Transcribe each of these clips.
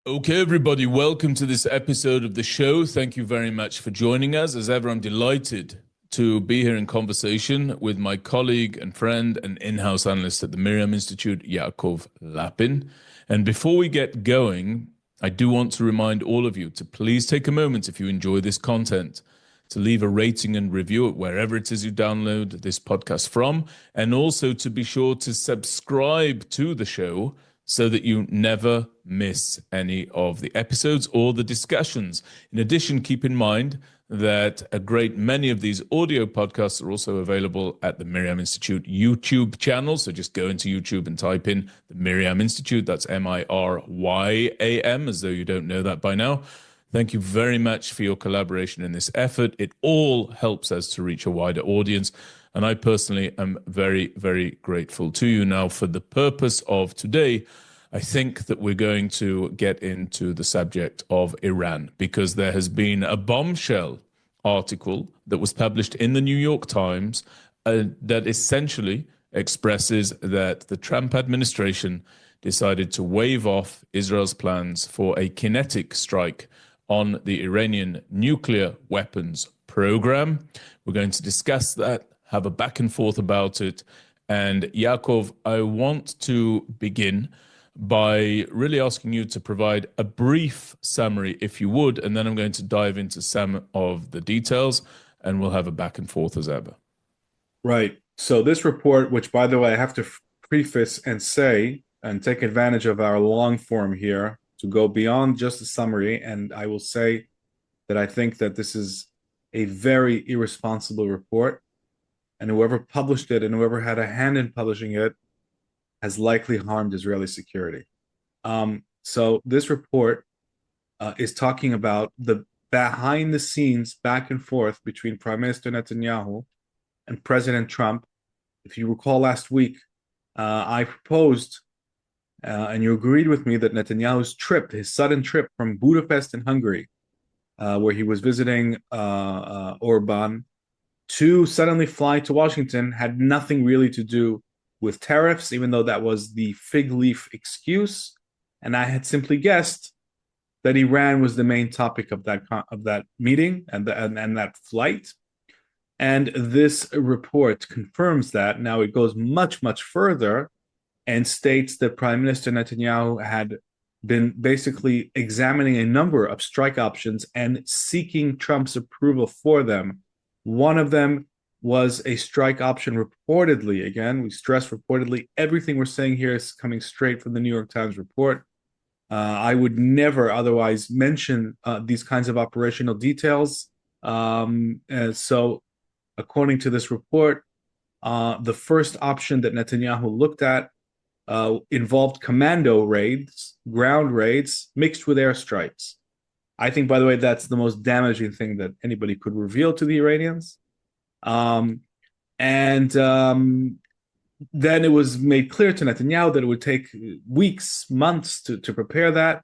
Okay, everybody, welcome to this episode of the show. Thank you very much for joining us. As ever, I'm delighted to be here in conversation with my colleague and friend and in-house analyst at the MirYam Institute, Yaakov Lappin. And before we get going, I do want to remind all of you to please take a moment, if you enjoy this content, to leave a rating and review it wherever it is you download this podcast from, and also to be sure to subscribe to the show so that you never miss any of the episodes or the discussions. In addition, keep in mind that a great many of these audio podcasts are also available at the MirYam Institute YouTube channel. So just go into YouTube and type in the MirYam Institute. That's MIRYAM, as though you don't know that by now. Thank you very much for your collaboration in this effort. It all helps us to reach a wider audience. And I personally am very, very grateful to you. Now, for the purpose of today, I think that we're going to get into the subject of Iran, because there has been a bombshell article that was published in the New York Times that essentially expresses that the Trump administration decided to wave off Israel's plans for a kinetic strike on the Iranian nuclear weapons program. We're going to discuss that, have a back and forth about it. And Yaakov, I want to begin by really asking you to provide a brief summary, if you would, and then I'm going to dive into some of the details, and we'll have a back and forth as ever. Right. So this report, which, by the way, I have to preface and say and take advantage of our long form here to go beyond just a summary, and I will say that I think that this is a very irresponsible report, and whoever published it and whoever had a hand in publishing it has likely harmed Israeli security. So this report is talking about the behind the scenes back and forth between Prime Minister Netanyahu and President Trump. If you recall last week, I proposed and you agreed with me that Netanyahu's trip, his sudden trip from Budapest in Hungary, where he was visiting Orban, to suddenly fly to Washington had nothing really to do with tariffs, even though that was the fig leaf excuse. And I had simply guessed that Iran was the main topic of that meeting and that flight. And this report confirms that. Now it goes much, much further and states that Prime Minister Netanyahu had been basically examining a number of strike options and seeking Trump's approval for them. One of them was a strike option reportedly. Again, we stress reportedly. Everything we're saying here is coming straight from the New York Times report. I would never otherwise mention these kinds of operational details. So according to this report, the first option that Netanyahu looked at involved commando raids, ground raids, mixed with airstrikes. I think, by the way, that's the most damaging thing that anybody could reveal to the Iranians. Then it was made clear to Netanyahu that it would take weeks, months to prepare that,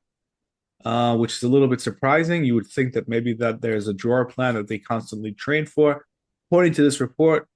which is a little bit surprising. You would think that maybe that there's a drawer plan that they constantly train for. According to this report,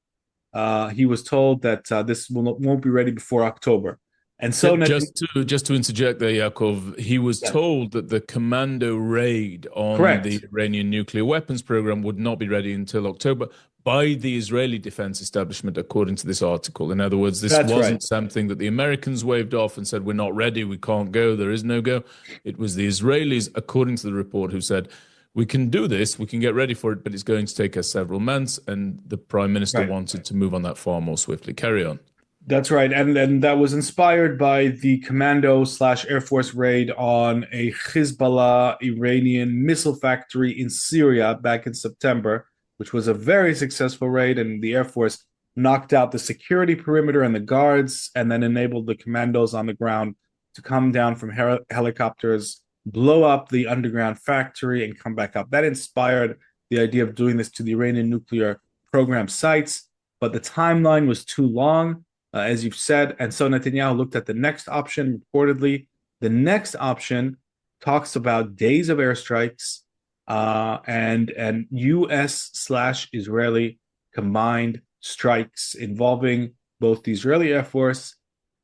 he was told that this won't be ready before October. And so just to interject there, Yaakov, he was told that the commando raid on the Iranian nuclear weapons program would not be ready until October by the Israeli defense establishment, according to this article. In other words, this wasn't something that the Americans waved off and said, we're not ready, we can't go, there is no go. It was the Israelis, according to the report, who said, we can do this, we can get ready for it, but it's going to take us several months. And the Prime Minister wanted to move on that far more swiftly. Carry on. That's right. And that was inspired by the commando/Air Force raid on a Hezbollah Iranian missile factory in Syria back in September, which was a very successful raid. And the Air Force knocked out the security perimeter and the guards, and then enabled the commandos on the ground to come down from helicopters, blow up the underground factory, and come back up. That inspired the idea of doing this to the Iranian nuclear program sites. But the timeline was too long, as you've said. And so Netanyahu looked at the next option, reportedly. The next option talks about days of airstrikes and U.S./Israeli combined strikes involving both the Israeli Air Force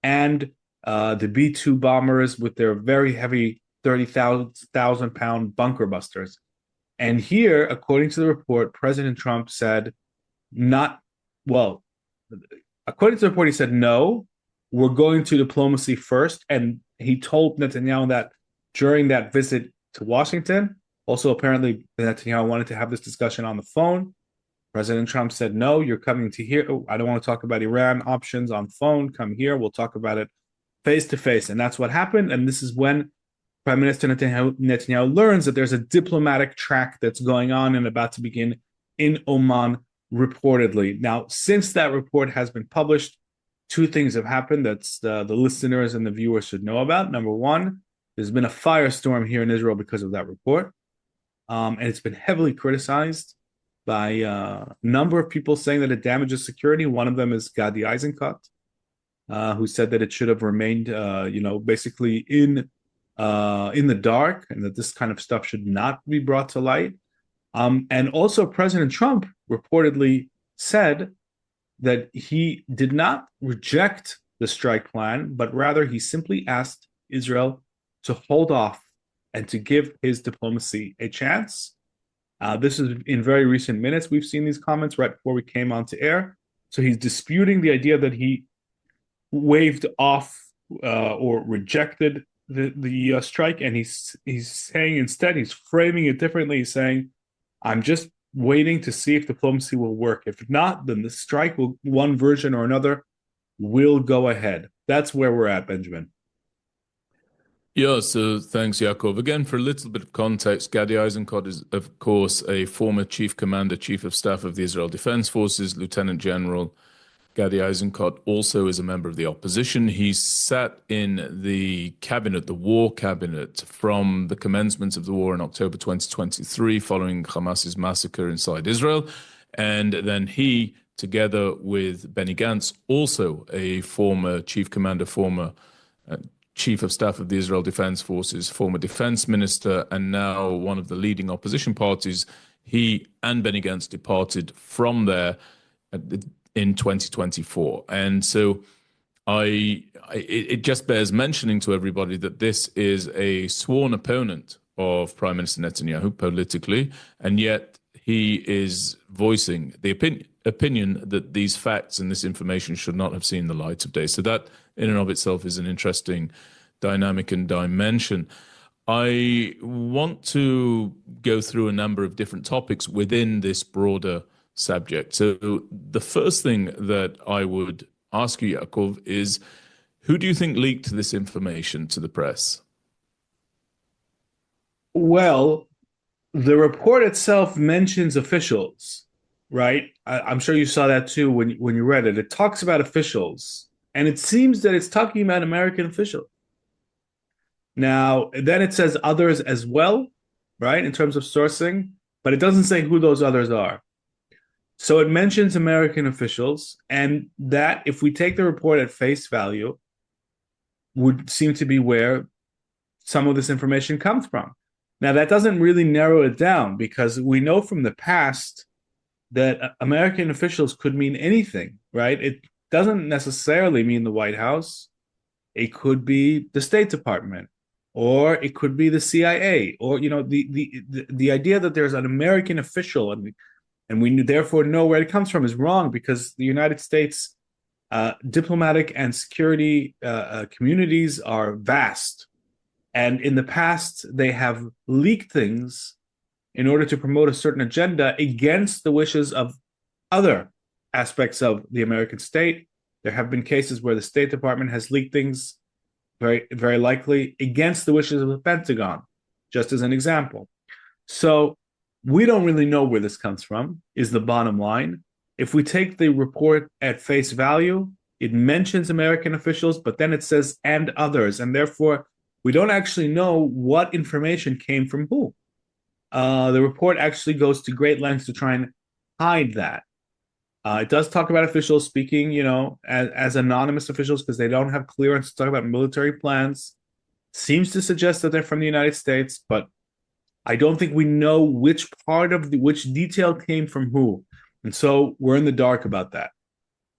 and the B-2 bombers with their very heavy 30,000-pound bunker busters. And here, according to the report, President Trump said, not, well, according to the report, he said, no, we're going to diplomacy first. And he told Netanyahu that during that visit to Washington. Also, apparently, Netanyahu wanted to have this discussion on the phone. President Trump said, no, you're coming to here. I don't want to talk about Iran options on phone. Come here. We'll talk about it face to face. And that's what happened. And this is when Prime Minister Netanyahu learns that there's a diplomatic track that's going on and about to begin in Oman, reportedly. Now, since that report has been published, two things have happened that the listeners and the viewers should know about. Number one, there's been a firestorm here in Israel because of that report. And it's been heavily criticized by a number of people saying that it damages security. One of them is Gadi Eisenkot, who said that it should have remained, basically in the dark, and that this kind of stuff should not be brought to light. And also, President Trump reportedly said that he did not reject the strike plan, but rather he simply asked Israel to hold off and to give his diplomacy a chance. This is in very recent minutes. We've seen these comments right before we came on to air. So he's disputing the idea that he waved off or rejected the strike, and he's saying instead, he's framing it differently. He's saying, I'm just waiting to see if diplomacy will work. If not, then the strike will, one version or another, will go ahead. That's where we're at, Benjamin. Yeah, so thanks, Yaakov. Again, for a little bit of context, Gadi Eisenkot is, of course, a former chief commander, chief of staff of the Israel Defense Forces, Lieutenant General. Gadi Eisenkot also is a member of the opposition. He sat in the cabinet, the war cabinet, from the commencement of the war in October 2023, following Hamas's massacre inside Israel. And then he, together with Benny Gantz, also a former chief commander, former chief of staff of the Israel Defense Forces, former defense minister, and now one of the leading opposition parties, he and Benny Gantz departed from there in 2024. And so it just bears mentioning to everybody that this is a sworn opponent of Prime Minister Netanyahu politically, and yet he is voicing the opinion that these facts and this information should not have seen the light of day. So that in and of itself is an interesting dynamic and dimension. I want to go through a number of different topics within this broader subject. So the first thing that I would ask you, Yaakov, is who do you think leaked this information to the press? Well, the report itself mentions officials, right? I'm sure you saw that too when you read it. It talks about officials, and it seems that it's talking about American officials. Now, then it says others as well, right, in terms of sourcing, but it doesn't say who those others are. So it mentions American officials, and that, if we take the report at face value, would seem to be where some of this information comes from. Now, that doesn't really narrow it down, because we know from the past that American officials could mean anything, right? It doesn't necessarily mean the White House. It could be the State Department, or it could be the CIA, or the idea that there's an American official and we therefore know where it comes from is wrong, because the United States diplomatic and security communities are vast. And in the past, they have leaked things in order to promote a certain agenda against the wishes of other aspects of the American state. There have been cases where the State Department has leaked things, very, very likely, against the wishes of the Pentagon, just as an example. So we don't really know where this comes from, is the bottom line. If we take the report at face value, it mentions American officials, but then it says and others, and therefore we don't actually know what information came from who. The report actually goes to great lengths to try and hide that. It does talk about officials speaking, as anonymous officials, because they don't have clearance to talk about military plans. Seems to suggest that they're from the United States, but I don't think we know which part of which detail came from who. And so we're in the dark about that.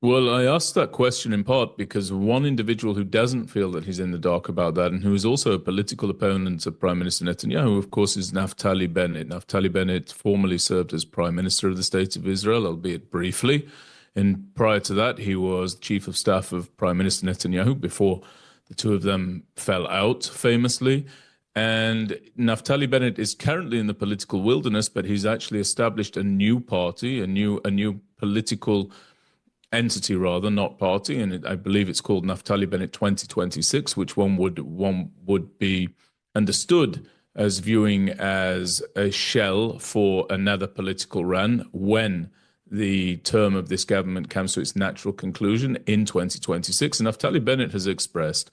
Well, I asked that question in part because one individual who doesn't feel that he's in the dark about that and who is also a political opponent of Prime Minister Netanyahu, of course, is Naftali Bennett. Naftali Bennett formerly served as Prime Minister of the State of Israel, albeit briefly. And prior to that, he was Chief of Staff of Prime Minister Netanyahu before the two of them fell out famously. And Naftali Bennett is currently in the political wilderness, but he's actually established a new party, a new political entity rather, not party, and I believe it's called Naftali Bennett 2026, which one would be understood as viewing as a shell for another political run when the term of this government comes to its natural conclusion in 2026. And Naftali Bennett has expressed,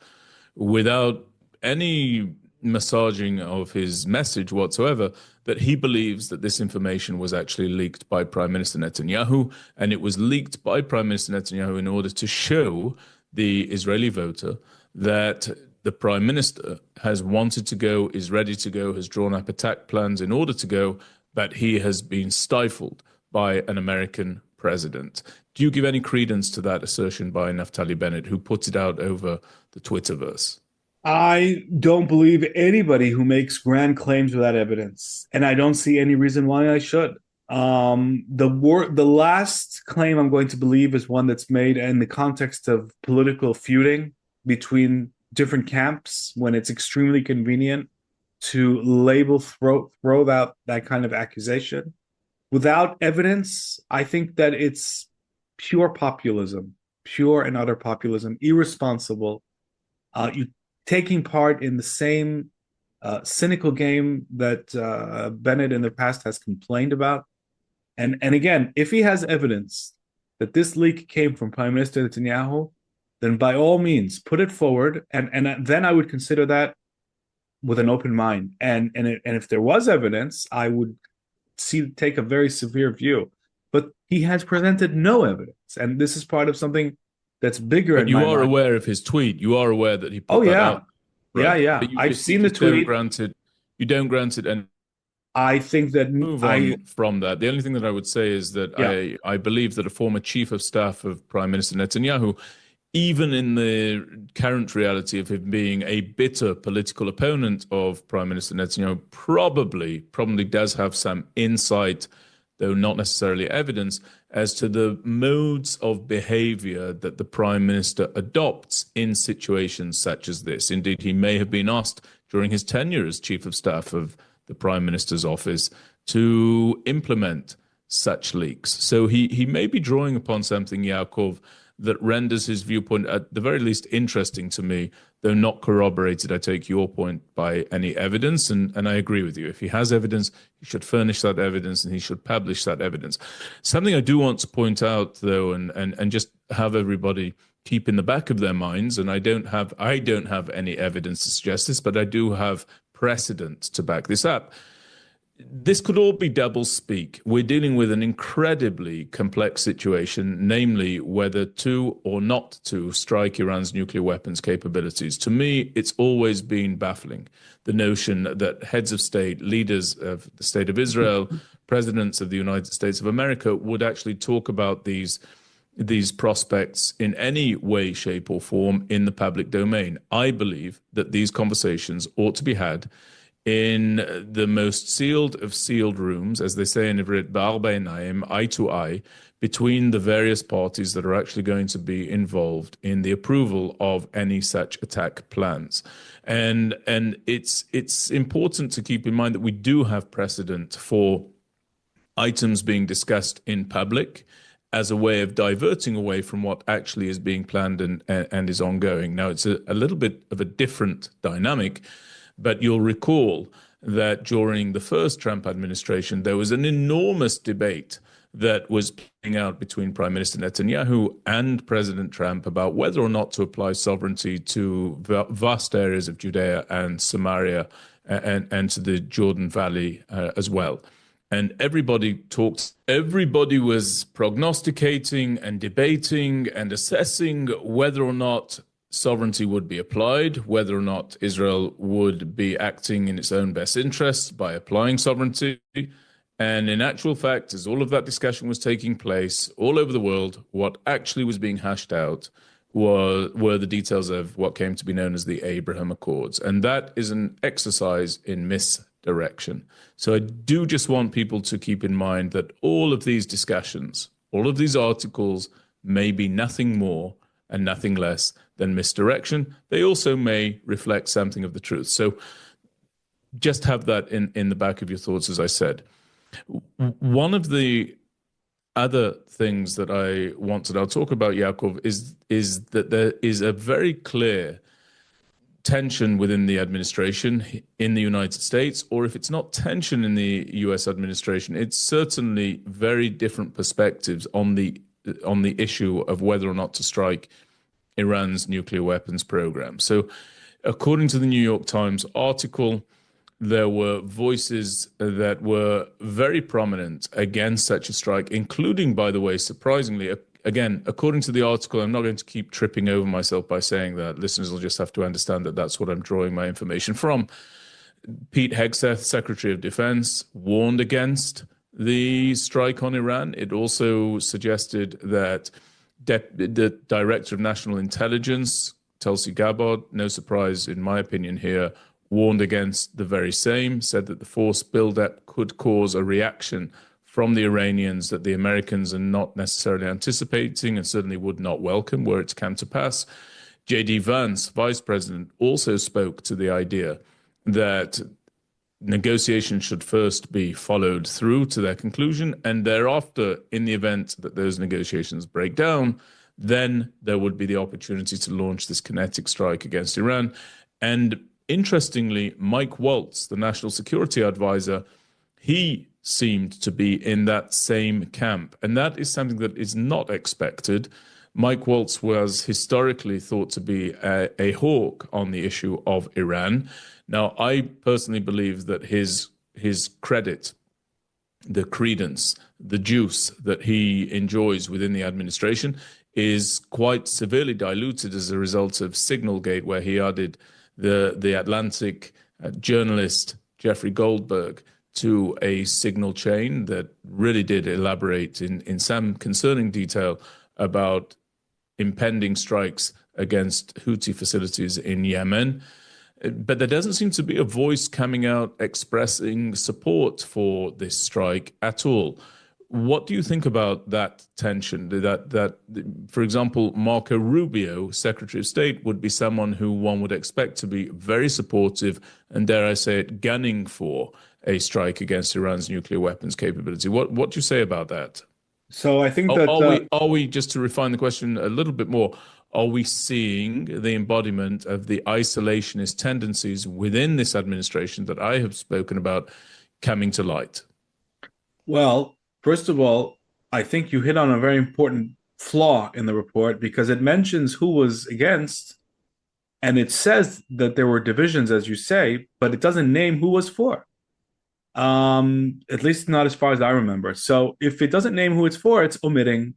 without any massaging of his message whatsoever, that he believes that this information was actually leaked by Prime Minister Netanyahu, and it was leaked by Prime Minister Netanyahu in order to show the Israeli voter that the Prime Minister has wanted to go, is ready to go, has drawn up attack plans in order to go, but he has been stifled by an American president. Do you give any credence to that assertion by Naftali Bennett, who puts it out over the Twitterverse? I don't believe anybody who makes grand claims without evidence, and I don't see any reason why I should. The last claim I'm going to believe is one that's made in the context of political feuding between different camps when it's extremely convenient to throw out that kind of accusation. Without evidence, I think that it's pure populism, pure and utter populism, irresponsible. You taking part in the same cynical game that Bennett in the past has complained about. And again, if he has evidence that this leak came from Prime Minister Netanyahu, then by all means put it forward, and then I would consider that with an open mind. And if there was evidence, I would take a very severe view. But he has presented no evidence, and this is part of something that's bigger. But you are aware of his tweet. You are aware that he put that out. Right? Yeah. I've seen the tweet. You don't grant it, and I think that move on from that. The only thing that I would say is that I believe that a former chief of staff of Prime Minister Netanyahu, even in the current reality of him being a bitter political opponent of Prime Minister Netanyahu, probably does have some insight, though not necessarily evidence, as to the modes of behavior that the Prime Minister adopts in situations such as this. Indeed, he may have been asked during his tenure as Chief of Staff of the Prime Minister's office to implement such leaks. So he may be drawing upon something, Yaakov, that renders his viewpoint at the very least interesting to me, though not corroborated, I take your point, by any evidence. And I agree with you. If he has evidence, he should furnish that evidence and he should publish that evidence. Something I do want to point out, though, and just have everybody keep in the back of their minds, and I don't have any evidence to suggest this, but I do have precedent to back this up. This could all be double speak. We're dealing with an incredibly complex situation, namely whether to or not to strike Iran's nuclear weapons capabilities. To me, it's always been baffling, the notion that heads of state, leaders of the state of Israel, presidents of the United States of America would actually talk about these prospects in any way, shape, or form in the public domain. I believe that these conversations ought to be had in the most sealed of sealed rooms, as they say in Ivrit, ba'arba einayim, eye to eye, between the various parties that are actually going to be involved in the approval of any such attack plans. And it's important to keep in mind that we do have precedent for items being discussed in public as a way of diverting away from what actually is being planned and is ongoing. Now, it's a little bit of a different dynamic, but you'll recall that during the first Trump administration, there was an enormous debate that was playing out between Prime Minister Netanyahu and President Trump about whether or not to apply sovereignty to vast areas of Judea and Samaria and to the Jordan Valley as well. And everybody was prognosticating and debating and assessing whether or not sovereignty would be applied, whether or not Israel would be acting in its own best interests by applying sovereignty. And in actual fact, as all of that discussion was taking place all over the world, what actually was being hashed out were the details of what came to be known as the Abraham Accords. And that is an exercise in misdirection. So I do just want people to keep in mind that all of these discussions, all of these articles may be nothing more and nothing less than misdirection. They also may reflect something of the truth. So just have that in the back of your thoughts, as I said. One of the other things that I'll talk about, Yaakov, is that there is a very clear tension within the administration in the United States, or if it's not tension in the US administration, it's certainly very different perspectives on the issue of whether or not to strike Iran's nuclear weapons program. So according to the New York Times article, there were voices that were very prominent against such a strike, including, by the way, surprisingly, again, according to the article, I'm not going to keep tripping over myself by saying that. Listeners will just have to understand that that's what I'm drawing my information from. Pete Hegseth, Secretary of Defense, warned against the strike on Iran. It also suggested that the Director of National Intelligence, Tulsi Gabbard, no surprise in my opinion here, warned against the very same, said that the force buildup could cause a reaction from the Iranians that the Americans are not necessarily anticipating and certainly would not welcome were it to come to pass. J.D. Vance, Vice President, also spoke to the idea that negotiations should first be followed through to their conclusion, and thereafter, in the event that those negotiations break down, then there would be the opportunity to launch this kinetic strike against Iran. And interestingly, Mike Waltz, the National Security Advisor, he seemed to be in that same camp. And that is something that is not expected. Mike Waltz was historically thought to be a hawk on the issue of Iran. Now, I personally believe that his credit, the credence, the juice that he enjoys within the administration is quite severely diluted as a result of Signalgate, where he added the Atlantic journalist Jeffrey Goldberg to a signal chain that really did elaborate in some concerning detail about impending strikes against Houthi facilities in Yemen. But there doesn't seem to be a voice coming out expressing support for this strike at all. What do you think about that tension? That, for example, Marco Rubio, Secretary of State, would be someone who one would expect to be very supportive and, dare I say it, gunning for a strike against Iran's nuclear weapons capability. What do you say about that? So I think that are we, just to refine the question a little bit more, are we seeing the embodiment of the isolationist tendencies within this administration that I have spoken about coming to light? Well, first of all, I think you hit on a very important flaw in the report because it mentions who was against, and it says that there were divisions, as you say, but it doesn't name who was for. At least not as far as I remember. So if it doesn't name who it's for, it's omitting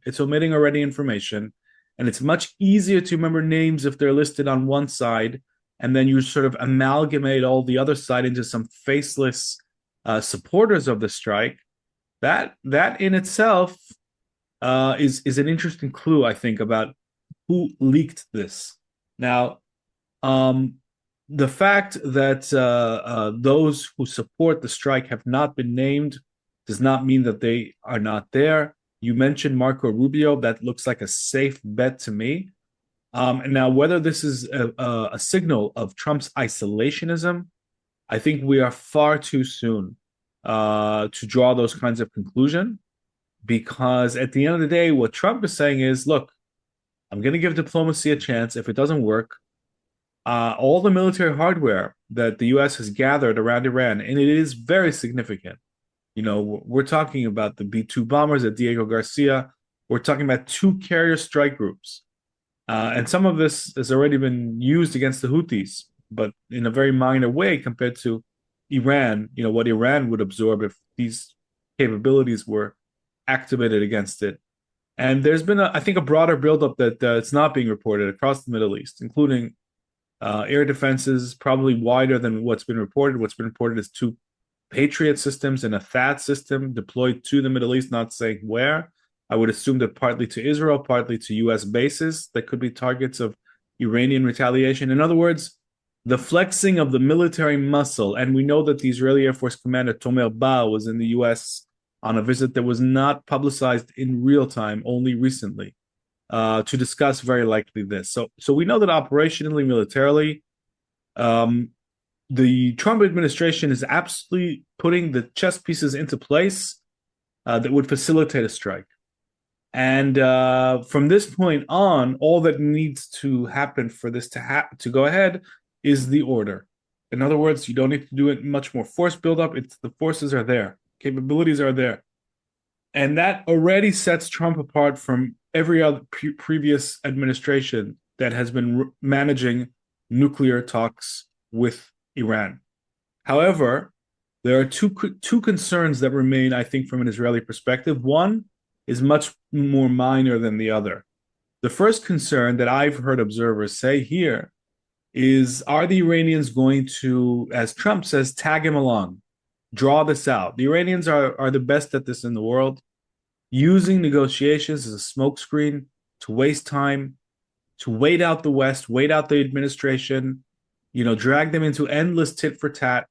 already information. And it's much easier to remember names if they're listed on one side, and then you sort of amalgamate all the other side into some faceless supporters of the strike. That in itself is an interesting clue, I think, about who leaked this. Now, the fact that those who support the strike have not been named does not mean that they are not there. You mentioned Marco Rubio. That looks like a safe bet to me. And now, whether this is a signal of Trump's isolationism, I think we are far too soon to draw those kinds of conclusions. Because at the end of the day, what Trump is saying is, look, I'm going to give diplomacy a chance. If it doesn't work, all the military hardware that the U.S. has gathered around Iran, and it is very significant. You know, we're talking about the B-2 bombers at Diego Garcia. We're talking about 2 carrier strike groups. And some of this has already been used against the Houthis, but in a very minor way compared to Iran, you know, what Iran would absorb if these capabilities were activated against it. And there's been, I think, a broader buildup that it's not being reported across the Middle East, including air defenses, probably wider than what's been reported. What's been reported is 2 Patriot systems and a THAAD system deployed to the Middle East, not saying where. I would assume that partly to Israel, partly to U.S. bases that could be targets of Iranian retaliation. In other words, the flexing of the military muscle, and we know that the Israeli Air Force commander Tomer Bar was in the U.S. on a visit that was not publicized in real time, only recently, to discuss very likely this. So we know that operationally, militarily, the Trump administration is absolutely putting the chess pieces into place that would facilitate a strike. And from this point on, all that needs to happen for this to go ahead is the order. In other words, you don't need to do it much more force buildup. It's the forces are there, capabilities are there, and that already sets Trump apart from every other previous administration that has been managing nuclear talks with Iran. However, there are two concerns that remain, I think, from an Israeli perspective. One is much more minor than the other. The first concern that I've heard observers say here is, are the Iranians going to, as Trump says, tag him along, draw this out? The Iranians are the best at this in the world, using negotiations as a smokescreen to waste time, to wait out the West, wait out the administration, drag them into endless tit for tat.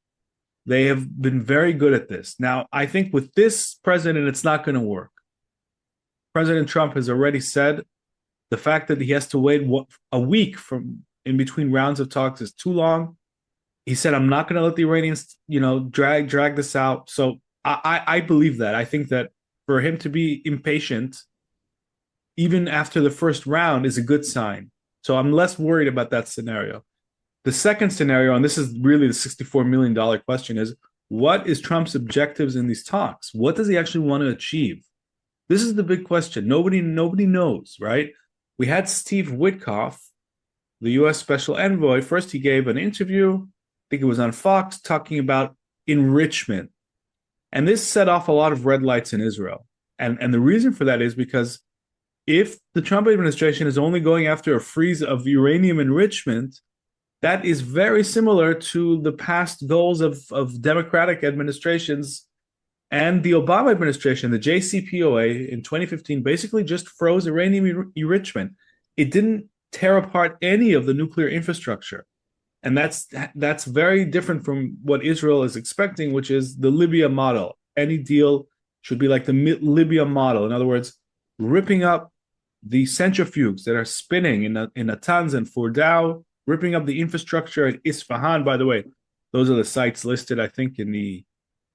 They have been very good at this. Now, I think with this president, it's not going to work. President Trump has already said the fact that he has to wait a week from in between rounds of talks is too long. He said, I'm not going to let the Iranians, drag this out. So I believe that. I think that for him to be impatient, even after the first round, is a good sign. So I'm less worried about that scenario. The second scenario, and this is really the $64 million question, is what is Trump's objectives in these talks? What does he actually want to achieve? This is the big question. Nobody knows, right? We had Steve Witkoff, the U.S. Special Envoy. First, he gave an interview, I think it was on Fox, talking about enrichment. And this set off a lot of red lights in Israel. And the reason for that is because if the Trump administration is only going after a freeze of uranium enrichment, that is very similar to the past goals of Democratic administrations and the Obama administration. The JCPOA in 2015 basically just froze uranium enrichment. It didn't tear apart any of the nuclear infrastructure. And that's very different from what Israel is expecting, which is the Libya model. Any deal should be like the Libya model. In other words, ripping up the centrifuges that are spinning in Natanz and Fordow, ripping up the infrastructure at Isfahan. By the way, those are the sites listed, I think, in the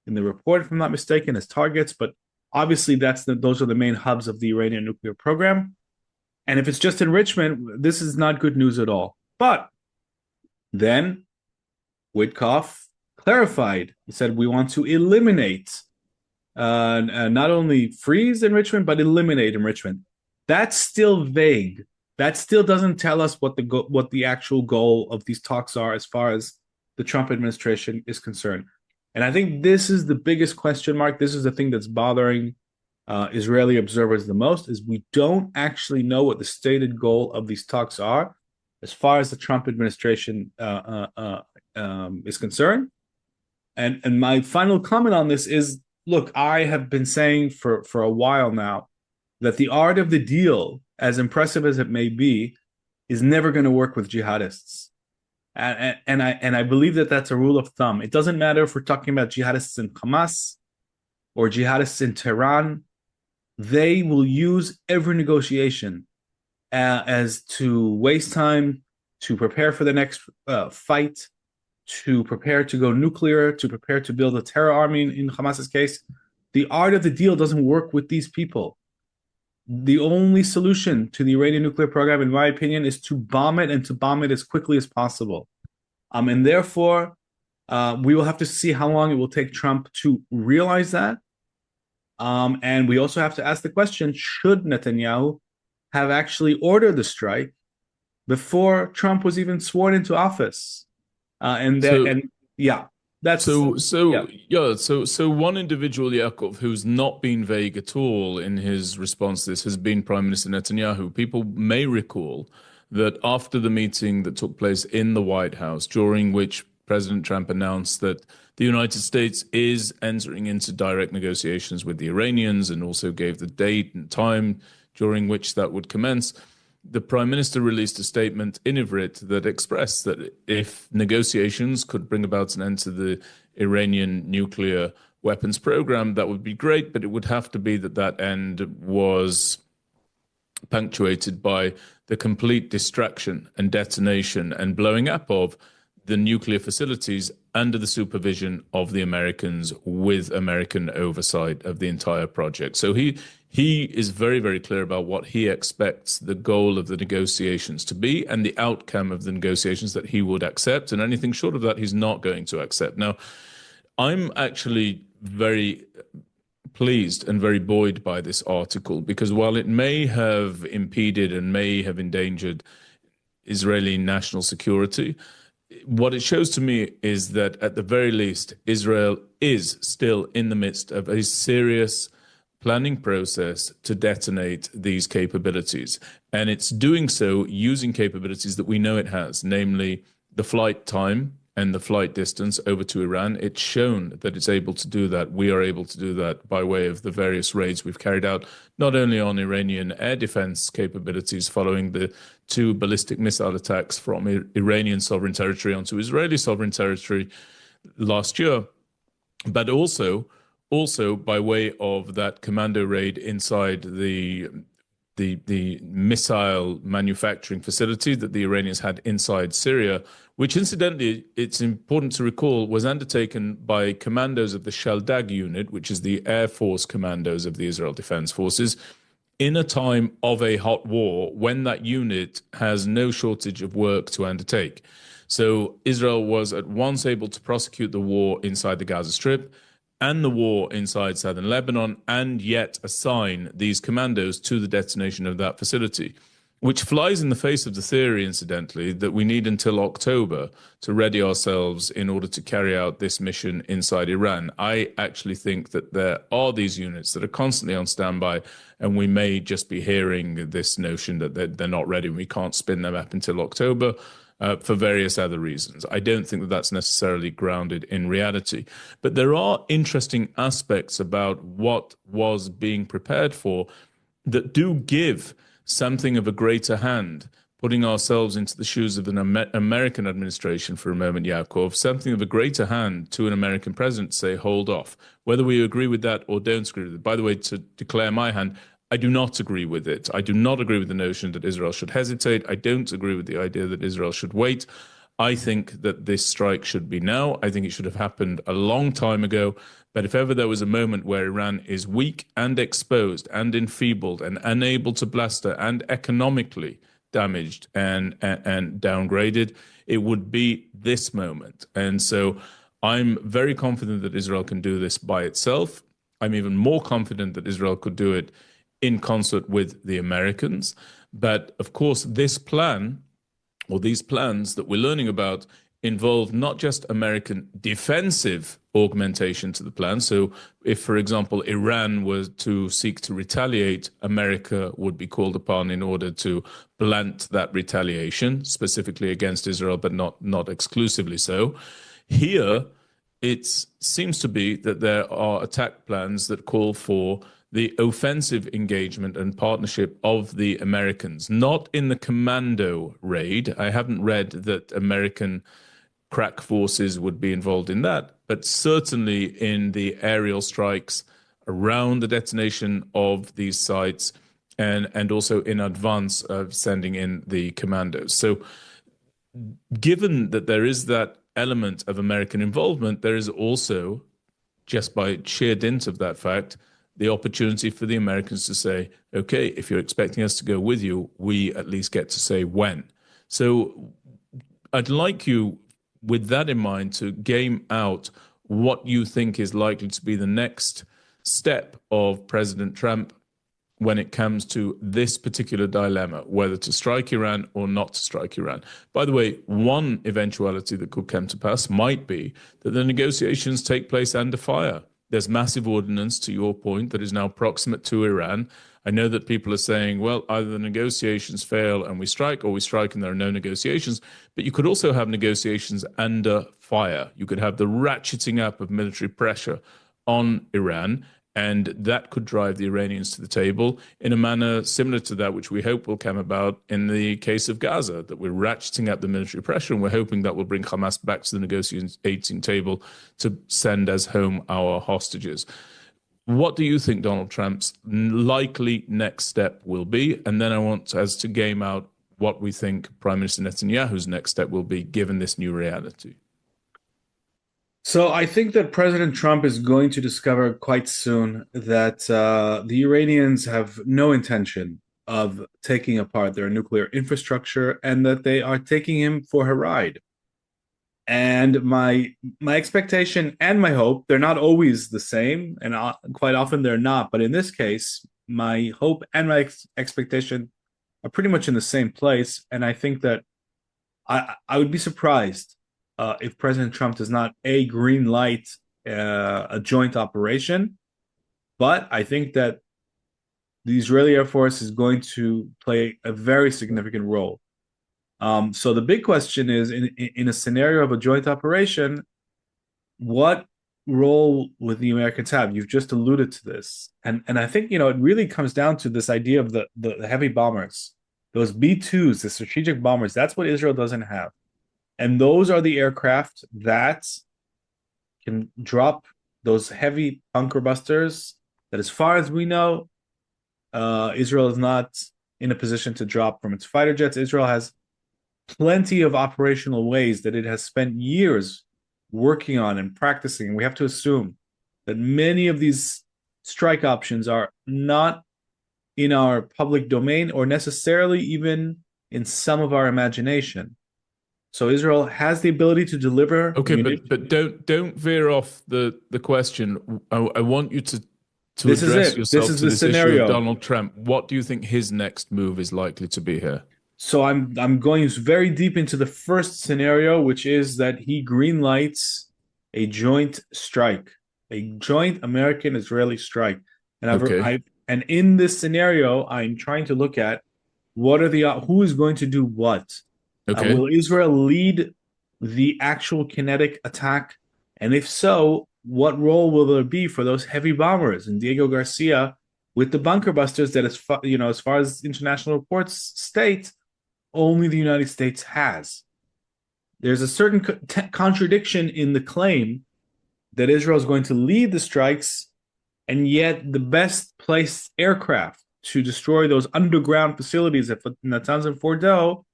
report, if I'm not mistaken, as targets. But obviously, those are the main hubs of the Iranian nuclear program. And if it's just enrichment, this is not good news at all. But then Witkoff clarified. He said, we want to eliminate, not only freeze enrichment, but eliminate enrichment. That's still vague. That still doesn't tell us what the actual goal of these talks are as far as the Trump administration is concerned. And I think this is the biggest question mark. This is the thing that's bothering Israeli observers the most, is we don't actually know what the stated goal of these talks are as far as the Trump administration is concerned. And my final comment on this is, look, I have been saying for a while now that the art of the deal, as impressive as it may be, is never going to work with jihadists. And I believe that that's a rule of thumb. It doesn't matter if we're talking about jihadists in Hamas or jihadists in Tehran. They will use every negotiation as to waste time, to prepare for the next fight, to prepare to go nuclear, to prepare to build a terror army in Hamas's case. The art of the deal doesn't work with these people. The only solution to the Iranian nuclear program, in my opinion, is to bomb it, and to bomb it as quickly as possible. And therefore, we will have to see how long it will take Trump to realize that. And we also have to ask the question, should Netanyahu have actually ordered the strike before Trump was even sworn into office? So one individual, Yaakov, who's not been vague at all in his response to this has been Prime Minister Netanyahu. People may recall that after the meeting that took place in the White House, during which President Trump announced that the United States is entering into direct negotiations with the Iranians and also gave the date and time during which that would commence. The Prime Minister released a statement in Ivrit that expressed that if negotiations could bring about an end to the Iranian nuclear weapons program, that would be great, but it would have to be that that end was punctuated by the complete destruction and detonation and blowing up of the nuclear facilities under the supervision of the Americans with American oversight of the entire project. So he is very, very clear about what he expects the goal of the negotiations to be and the outcome of the negotiations that he would accept, and anything short of that he's not going to accept. Now, I'm actually very pleased and very buoyed by this article, because while it may have impeded and may have endangered Israeli national security, what it shows to me is that at the very least, Israel is still in the midst of a serious planning process to detonate these capabilities. And it's doing so using capabilities that we know it has, namely the flight time and the flight distance over to Iran. It's shown that it's able to do that. We are able to do that by way of the various raids we've carried out, not only on Iranian air defense capabilities following the 2 ballistic missile attacks from Iranian sovereign territory onto Israeli sovereign territory last year, but also by way of that commando raid inside the missile manufacturing facility that the Iranians had inside Syria, which incidentally, it's important to recall, was undertaken by commandos of the Shaldag unit, which is the Air Force commandos of the Israel Defense Forces, in a time of a hot war when that unit has no shortage of work to undertake. So Israel was at once able to prosecute the war inside the Gaza Strip and the war inside southern Lebanon, and yet assign these commandos to the detonation of that facility, which flies in the face of the theory, incidentally, that we need until October to ready ourselves in order to carry out this mission inside Iran. I actually think that there are these units that are constantly on standby, and we may just be hearing this notion that they're not ready and we can't spin them up until October. For various other reasons. I don't think that that's necessarily grounded in reality. But there are interesting aspects about what was being prepared for that do give something of a greater hand, putting ourselves into the shoes of an American administration for a moment, Yaakov, something of a greater hand to an American president to say, hold off. Whether we agree with that or don't agree with it. By the way, to declare my hand, I do not agree with it. I do not agree with the notion that Israel should hesitate. I don't agree with the idea that Israel should wait. I think that this strike should be now. I think it should have happened a long time ago. But if ever there was a moment where Iran is weak and exposed and enfeebled and unable to bluster and economically damaged and downgraded, it would be this moment. And so I'm very confident that Israel can do this by itself. I'm even more confident that Israel could do it in concert with the Americans. But of course, this plan, or these plans that we're learning about, involve not just American defensive augmentation to the plan. So if, for example, Iran was to seek to retaliate, America would be called upon in order to blunt that retaliation, specifically against Israel, but not exclusively so. Here, it seems to be that there are attack plans that call for the offensive engagement and partnership of the Americans, not in the commando raid. I haven't read that American crack forces would be involved in that, but certainly in the aerial strikes around the detonation of these sites and also in advance of sending in the commandos. So given that there is that element of American involvement, there is also, just by sheer dint of that fact, the opportunity for the Americans to say, okay, if you're expecting us to go with you, we at least get to say when. So I'd like you, with that in mind, to game out what you think is likely to be the next step of President Trump when it comes to this particular dilemma, whether to strike Iran or not to strike Iran. By the way, one eventuality that could come to pass might be that the negotiations take place under fire. There's massive ordnance, to your point, that is now proximate to Iran. I know that people are saying, well, either the negotiations fail and we strike, or we strike and there are no negotiations. But you could also have negotiations under fire. You could have the ratcheting up of military pressure on Iran, and that could drive the Iranians to the table in a manner similar to that which we hope will come about in the case of Gaza, that we're ratcheting up the military pressure, and we're hoping that will bring Hamas back to the negotiating table to send us home our hostages. What do you think Donald Trump's likely next step will be? And then I want us to game out what we think Prime Minister Netanyahu's next step will be, given this new reality. So I think that President Trump is going to discover quite soon that the Iranians have no intention of taking apart their nuclear infrastructure, and that they are taking him for a ride. And my expectation and my hope, they're not always the same, and quite often they're not. But in this case, my hope and my expectation are pretty much in the same place. And I think that I would be surprised if President Trump does not green light a joint operation. But I think that the Israeli Air Force is going to play a very significant role. So the big question is, in a scenario of a joint operation, what role would the Americans have? You've just alluded to this. And I think, it really comes down to this idea of the heavy bombers, those B-2s, the strategic bombers. That's what Israel doesn't have. And those are the aircraft that can drop those heavy bunker busters that, as far as we know, Israel is not in a position to drop from its fighter jets. Israel has plenty of operational ways that it has spent years working on and practicing. We have to assume that many of these strike options are not in our public domain, or necessarily even in some of our imagination. So Israel has the ability to deliver. Okay, but don't veer off the question. I want you to address yourself to this issue of Donald Trump. What do you think his next move is likely to be here? So I'm going very deep into the first scenario, which is that he greenlights a joint strike, a joint American-Israeli strike. And and in this scenario, I'm trying to look at who is going to do what. Okay. Will Israel lead the actual kinetic attack? And if so, what role will there be for those heavy bombers and Diego Garcia with the bunker busters that, as far as international reports state, only the United States has? There's a certain contradiction in the claim that Israel is going to lead the strikes, and yet the best placed aircraft to destroy those underground facilities at Natanz and Fordo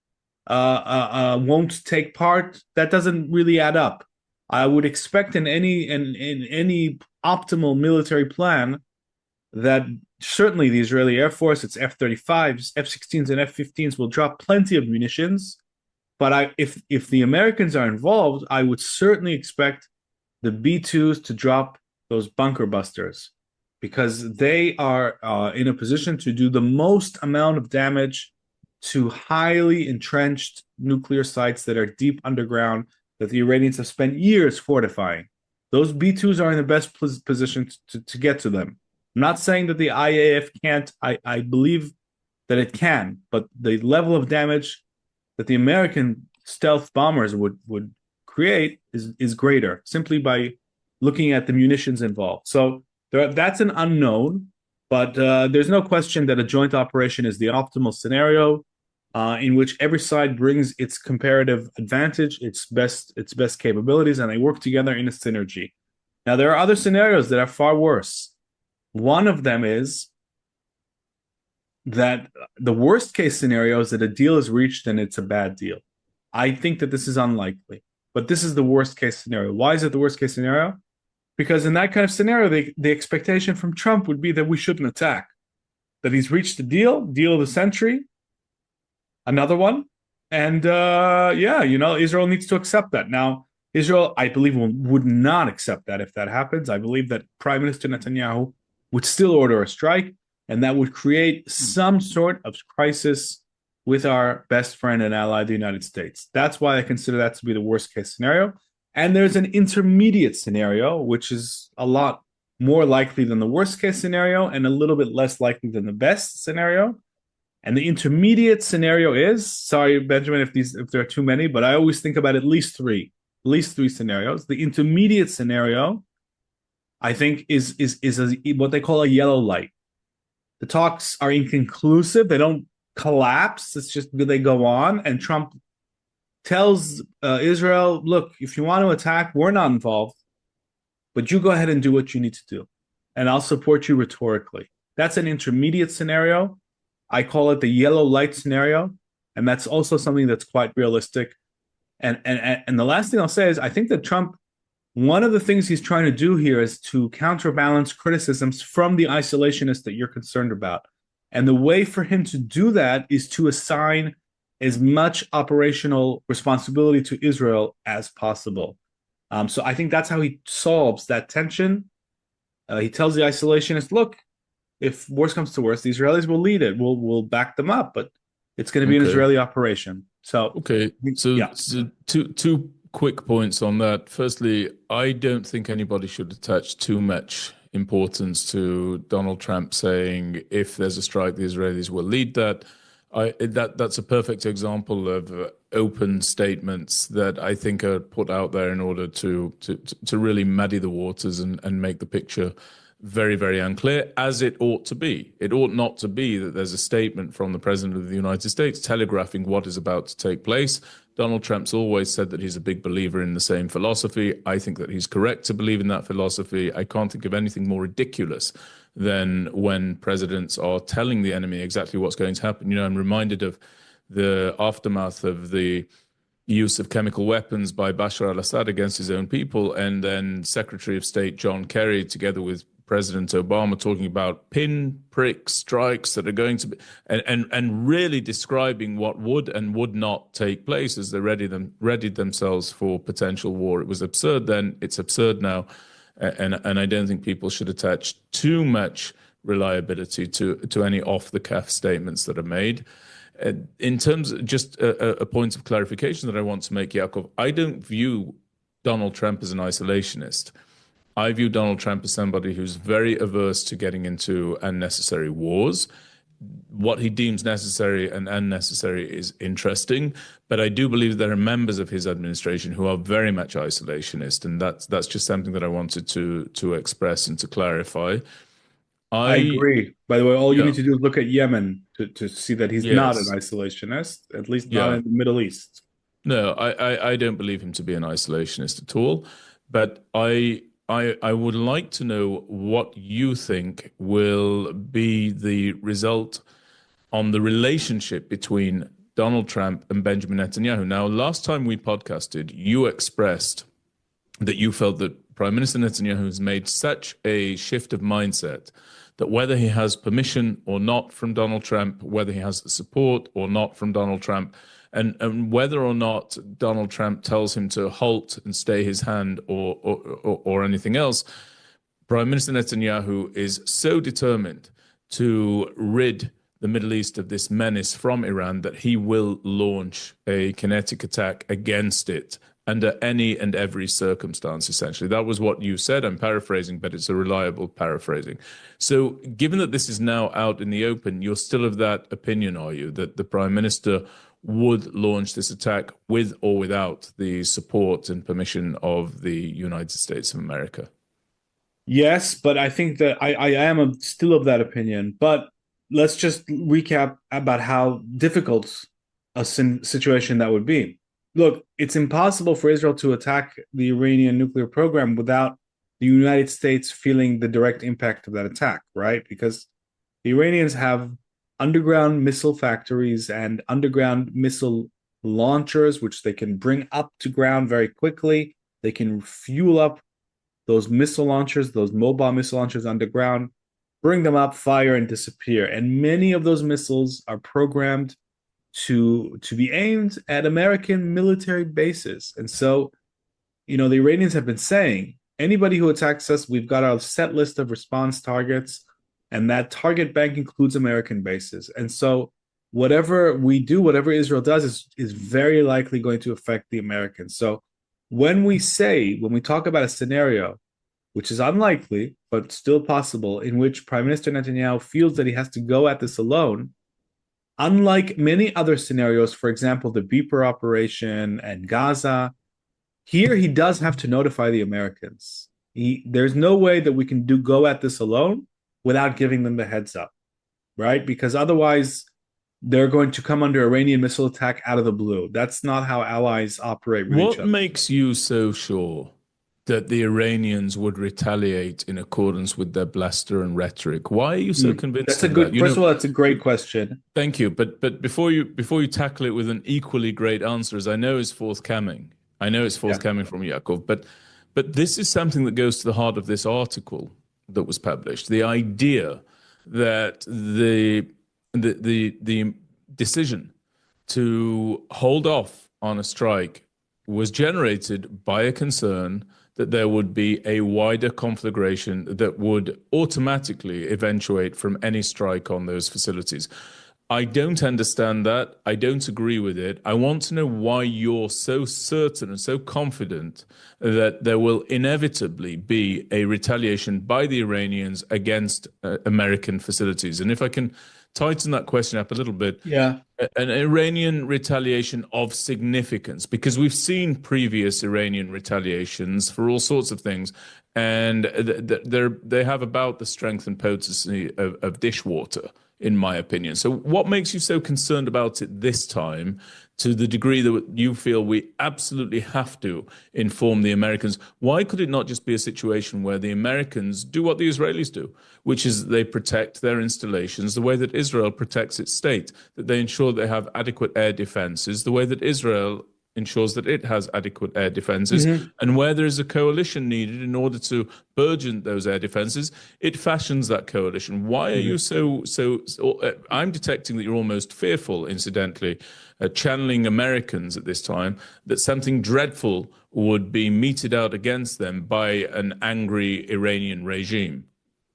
won't take part. That doesn't really add up. I would expect in any optimal military plan that certainly the Israeli Air Force, its F-35s, F-16s, and F-15s will drop plenty of munitions. But if the Americans are involved, I would certainly expect the B-2s to drop those bunker busters, because they are in a position to do the most amount of damage to highly entrenched nuclear sites that are deep underground, that the Iranians have spent years fortifying. Those B-2s are in the best position to get to them. I'm not saying that the IAF can't. I believe that it can, but the level of damage that the American stealth bombers would create is greater, simply by looking at the munitions involved. So that's an unknown, but there's no question that a joint operation is the optimal scenario, in which every side brings its comparative advantage, its best capabilities, and they work together in a synergy. Now, there are other scenarios that are far worse. One of them is that the worst case scenario is that a deal is reached and it's a bad deal. I think that this is unlikely, but this is the worst case scenario. Why is it the worst case scenario? Because in that kind of scenario, the expectation from Trump would be that we shouldn't attack, that he's reached a deal of the century, another one. And Israel needs to accept that. Now, Israel, I believe, would not accept that if that happens. I believe that Prime Minister Netanyahu would still order a strike, and that would create some sort of crisis with our best friend and ally, the United States. That's why I consider that to be the worst case scenario. And there's an intermediate scenario, which is a lot more likely than the worst case scenario and a little bit less likely than the best scenario. And the intermediate scenario is, sorry, Benjamin, if there are too many, but I always think about at least three scenarios. The intermediate scenario, I think, is what they call a yellow light. The talks are inconclusive; they don't collapse. It's just they go on, and Trump tells Israel, "Look, if you want to attack, we're not involved, but you go ahead and do what you need to do, and I'll support you rhetorically." That's an intermediate scenario. I call it the yellow light scenario, and that's also something that's quite realistic. And the last thing I'll say is I think that Trump, one of the things he's trying to do here is to counterbalance criticisms from the isolationists that you're concerned about. And the way for him to do that is to assign as much operational responsibility to Israel as possible. So I think that's how he solves that tension. He tells the isolationists, look, if worse comes to worse, the Israelis will lead it. We'll back them up, but it's going to be an Israeli operation. So so two quick points on that. Firstly, I don't think anybody should attach too much importance to Donald Trump saying if there's a strike, the Israelis will lead that. That's a perfect example of open statements that I think are put out there in order to really muddy the waters and make the picture very, very unclear, as it ought to be. It ought not to be that there's a statement from the President of the United States telegraphing what is about to take place. Donald Trump's always said that he's a big believer in the same philosophy. I think that he's correct to believe in that philosophy. I can't think of anything more ridiculous than when presidents are telling the enemy exactly what's going to happen. You know, I'm reminded of the aftermath of the use of chemical weapons by Bashar al-Assad against his own people, and then Secretary of State John Kerry, together with President Obama, talking about pinprick strikes that are going to be, and really describing what would and would not take place as they readied themselves for potential war. It was absurd then; it's absurd now, and I don't think people should attach too much reliability to any off-the-cuff statements that are made. In terms of just a point of clarification that I want to make, Yaakov, I don't view Donald Trump as an isolationist. I view Donald Trump as somebody who's very averse to getting into unnecessary wars. What he deems necessary and unnecessary is interesting, but I do believe there are members of his administration who are very much isolationist, and that's just something that I wanted to express and to clarify. I agree. By the way, all you need to do is look at Yemen to see that he's not an isolationist, at least not in the Middle East. No, I don't believe him to be an isolationist at all, but I would like to know what you think will be the result on the relationship between Donald Trump and Benjamin Netanyahu. Now, last time we podcasted, you expressed that you felt that Prime Minister Netanyahu has made such a shift of mindset that whether he has permission or not from Donald Trump, whether he has the support or not from Donald Trump, and whether or not Donald Trump tells him to halt and stay his hand or anything else, Prime Minister Netanyahu is so determined to rid the Middle East of this menace from Iran that he will launch a kinetic attack against it under any and every circumstance, essentially. That was what you said. I'm paraphrasing, but it's a reliable paraphrasing. So given that this is now out in the open, you're still of that opinion, are you, that the Prime Minister would launch this attack with or without the support and permission of the United States of America? Yes, but I think that I am still of that opinion. But let's just recap about how difficult a situation that would be. Look, it's impossible for Israel to attack the Iranian nuclear program without the United States feeling the direct impact of that attack, right? Because the Iranians have underground missile factories and underground missile launchers, which they can bring up to ground very quickly. They can fuel up those missile launchers, those mobile missile launchers underground, bring them up, fire, and disappear. And many of those missiles are programmed to be aimed at American military bases. And so, you know, the Iranians have been saying, anybody who attacks us, we've got our set list of response targets, and that target bank includes American bases. And so whatever we do, whatever Israel does is very likely going to affect the Americans. So when we talk about a scenario, which is unlikely, but still possible, in which Prime Minister Netanyahu feels that he has to go at this alone, unlike many other scenarios, for example, the Beeper operation and Gaza, here he does have to notify the Americans. There's no way that we can go at this alone without giving them the heads up, right? Because otherwise they're going to come under Iranian missile attack out of the blue. That's not how allies operate with each other. What makes you so sure that the Iranians would retaliate in accordance with their bluster and rhetoric? Why are you so convinced? That's a good. First of all, that's a great question. Thank you. But before you tackle it with an equally great answer, as I know is forthcoming, from Yaakov, but this is something that goes to the heart of this article that was published. The idea that the decision to hold off on a strike was generated by a concern that there would be a wider conflagration that would automatically eventuate from any strike on those facilities. I don't understand that. I don't agree with it. I want to know why you're so certain and so confident that there will inevitably be a retaliation by the Iranians against American facilities. And if I can tighten that question up a little bit, an Iranian retaliation of significance, because we've seen previous Iranian retaliations for all sorts of things, and they have about the strength and potency of dishwater, in my opinion. So what makes you so concerned about it this time, to the degree that you feel we absolutely have to inform the Americans? Why could it not just be a situation where the Americans do what the Israelis do, which is they protect their installations the way that Israel protects its state, that they ensure they have adequate air defenses the way that Israel ensures that it has adequate air defenses, and where there is a coalition needed in order to burgeon those air defenses, it fashions that coalition. Why are you so I'm detecting that you're almost fearful, incidentally, channeling Americans at this time, that something dreadful would be meted out against them by an angry Iranian regime.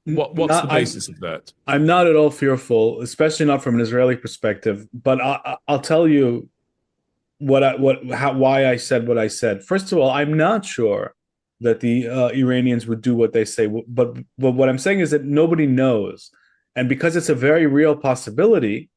What's the basis of that? I'm not at all fearful, especially not from an Israeli perspective, but I'll tell you why I said what I said. First of all, I'm not sure that the Iranians would do what they say, but what I'm saying is that nobody knows, and because it's a very real possibility,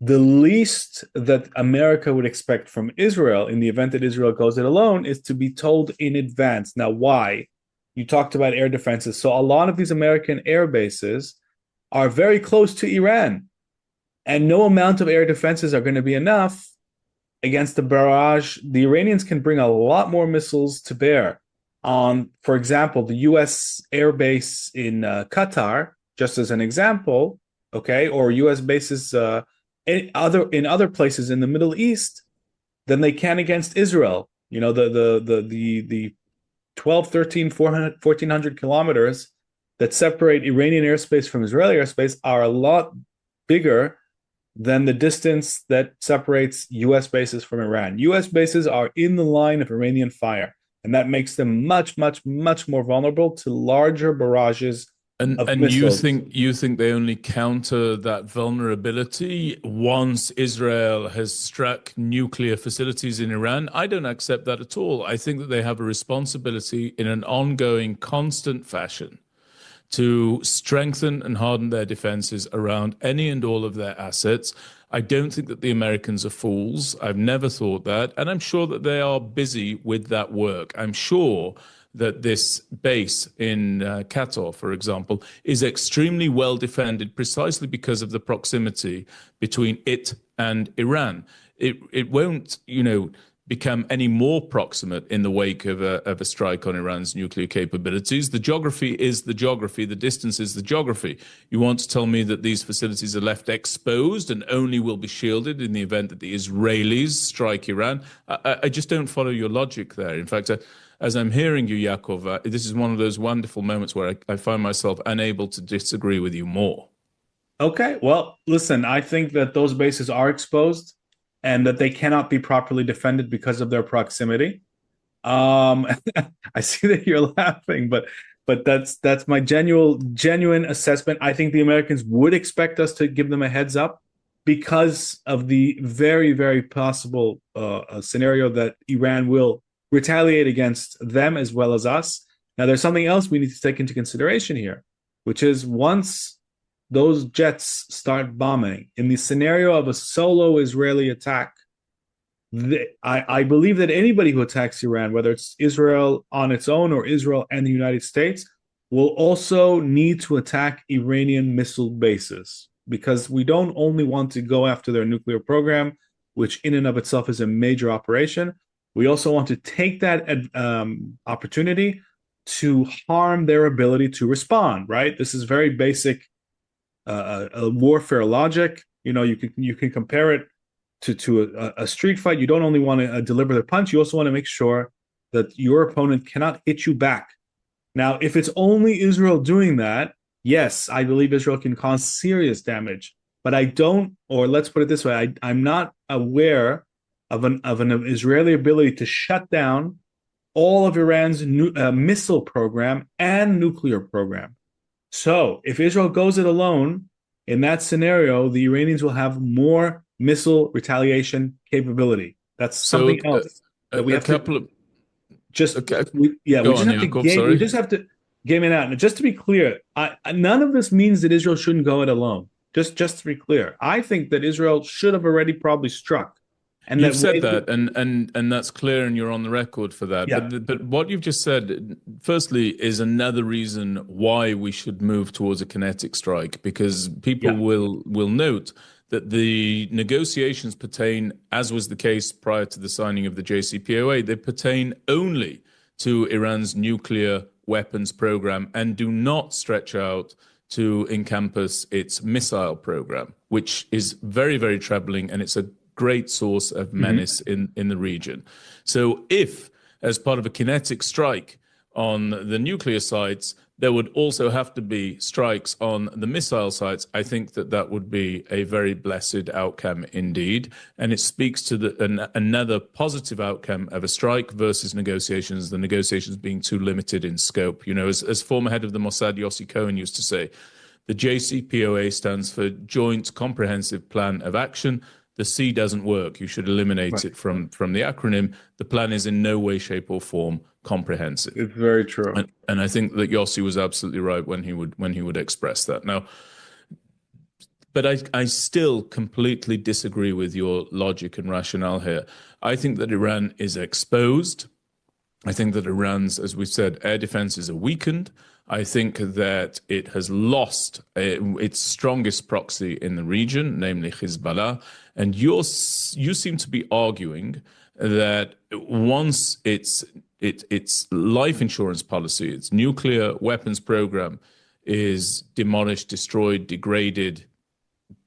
the least that America would expect from Israel in the event that Israel goes it alone is to be told in advance. Now, why? You talked about air defenses, so a lot of these American air bases are very close to Iran, and no amount of air defenses are going to be enough against the barrage. The Iranians can bring a lot more missiles to bear on, for example, the U.S. air base in Qatar, just as an example, okay, or U.S. bases in other places in the Middle East, than they can against Israel. You know, the 12, 13, 400, 1,400 kilometers that separate Iranian airspace from Israeli airspace are a lot bigger than the distance that separates U.S. bases from Iran. U.S. bases are in the line of Iranian fire, and that makes them much, much, much more vulnerable to larger barrages of missiles. you think they only counter that vulnerability once Israel has struck nuclear facilities in Iran? I don't accept that at all. I think that they have a responsibility in an ongoing, constant fashion to strengthen and harden their defenses around any and all of their assets. I don't think that the Americans are fools. I've never thought that. And I'm sure that they are busy with that work. I'm sure that this base in Qatar, for example, is extremely well defended precisely because of the proximity between it and Iran. It won't, become any more proximate in the wake of a strike on Iran's nuclear capabilities. The geography is the geography. The distance is the geography. You want to tell me that these facilities are left exposed and only will be shielded in the event that the Israelis strike Iran? I just don't follow your logic there. In fact, as I'm hearing you, Yaakov, this is one of those wonderful moments where I find myself unable to disagree with you more. Okay, well, listen, I think that those bases are exposed and that they cannot be properly defended because of their proximity. I see that you're laughing, but that's my genuine assessment. I think the Americans would expect us to give them a heads up because of the very, very possible scenario that Iran will retaliate against them as well as us. Now, there's something else we need to take into consideration here, which is once those jets start bombing, in the scenario of a solo Israeli attack, I believe that anybody who attacks Iran, whether it's Israel on its own or Israel and the United States, will also need to attack Iranian missile bases, because we don't only want to go after their nuclear program, which in and of itself is a major operation. We also want to take that opportunity to harm their ability to respond, right? This is very basic warfare logic. You can compare it to a street fight. You don't only want to deliver the punch, you also want to make sure that your opponent cannot hit you back. Now, if it's only Israel doing that, yes, I believe Israel can cause serious damage. But I don't, or let's put it this way, I'm not aware of an Israeli ability to shut down all of Iran's missile program and nuclear program. So if Israel goes it alone, in that scenario, the Iranians will have more missile retaliation capability. That's something else that we have to we just have to game it out. And just to be clear, none of this means that Israel shouldn't go it alone. Just to be clear, I think that Israel should have already probably struck. And you've said that, and that's clear, and you're on the record for that. Yeah. But what you've just said, firstly, is another reason why we should move towards a kinetic strike, because people will note that the negotiations pertain, as was the case prior to the signing of the JCPOA, they pertain only to Iran's nuclear weapons program and do not stretch out to encompass its missile program, which is very, very troubling, and it's a great source of menace in the region. So if, as part of a kinetic strike on the nuclear sites, there would also have to be strikes on the missile sites, I think that would be a very blessed outcome indeed. And it speaks to another positive outcome of a strike versus negotiations, the negotiations being too limited in scope. As former head of the Mossad, Yossi Cohen, used to say, the JCPOA stands for Joint Comprehensive Plan of Action. The C doesn't work. You should eliminate it from the acronym. The plan is in no way, shape, or form comprehensive. It's very true. And I think that Yossi was absolutely right when he would express that. Now, but I still completely disagree with your logic and rationale here. I think that Iran is exposed. I think that Iran's, as we've said, air defenses are weakened. I think that it has lost its strongest proxy in the region, namely Hezbollah. And you seem to be arguing that once its life insurance policy, its nuclear weapons program is demolished, destroyed, degraded,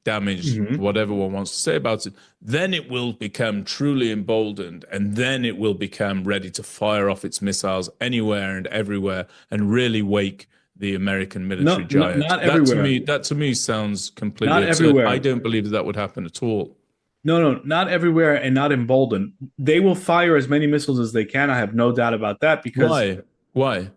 damaged, whatever one wants to say about it, then it will become truly emboldened, and then it will become ready to fire off its missiles anywhere and everywhere and really wake the American military giant. Not everywhere. That to me sounds completely not absurd. Everywhere. I don't believe that would happen at all. No, not everywhere, and not emboldened. They will fire as many missiles as they can. I have no doubt about that. Because why?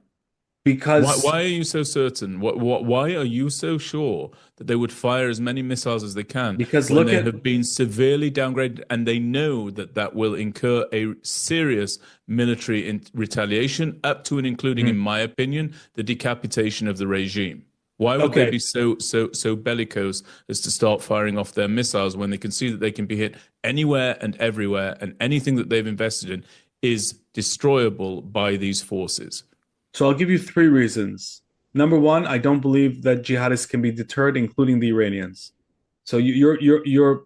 Because why are you so certain? Why are you so sure that they would fire as many missiles as they can? Because when they have been severely downgraded, and they know that will incur a serious military retaliation, up to and including, in my opinion, the decapitation of the regime. Why would they be so bellicose as to start firing off their missiles when they can see that they can be hit anywhere and everywhere, and anything that they've invested in is destroyable by these forces? So I'll give you 3 reasons. Number 1, I don't believe that jihadists can be deterred, including the Iranians. So you're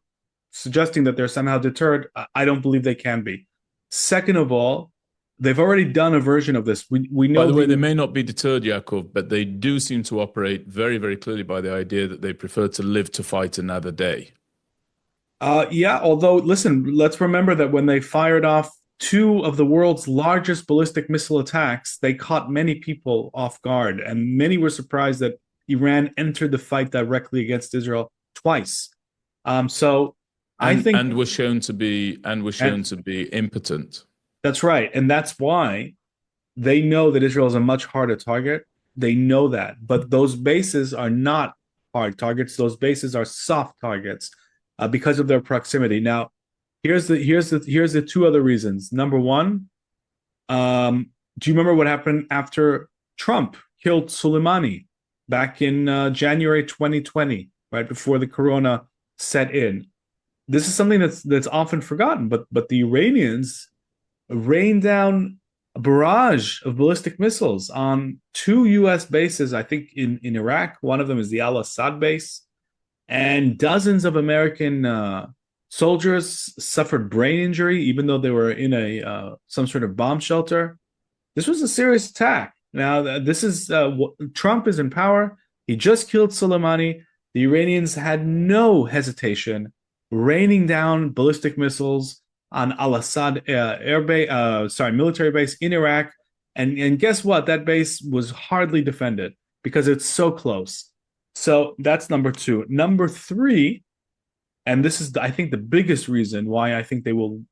suggesting that they're somehow deterred. I don't believe they can be. Second of all, they've already done a version of this. We know. By the way, they may not be deterred, Yaakov, but they do seem to operate very, very clearly by the idea that they prefer to live to fight another day. Although, listen, let's remember that when they fired off 2 of the world's largest ballistic missile attacks, they caught many people off guard, and many were surprised that Iran entered the fight directly against Israel twice. I think, and were shown to be impotent. That's right, and that's why they know that Israel is a much harder target. They know that, but those bases are not hard targets. Those bases are soft targets because of their proximity. Now, here's the 2 other reasons. Number 1, do you remember what happened after Trump killed Soleimani back in January 2020, right before the corona set in. This is something that's often forgotten, but the Iranians rained down a barrage of ballistic missiles on two U.S. bases, I think in Iraq. One of them is the Al-Assad base, and dozens of American soldiers suffered brain injury, even though they were in a some sort of bomb shelter. This was a serious attack. Now, this is Trump is in power. He just killed Soleimani. The Iranians had no hesitation raining down ballistic missiles on Al-Assad military base in Iraq. And guess what? That base was hardly defended because it's so close. So that's number two. Number three, and this is, I think, the biggest reason why I think they will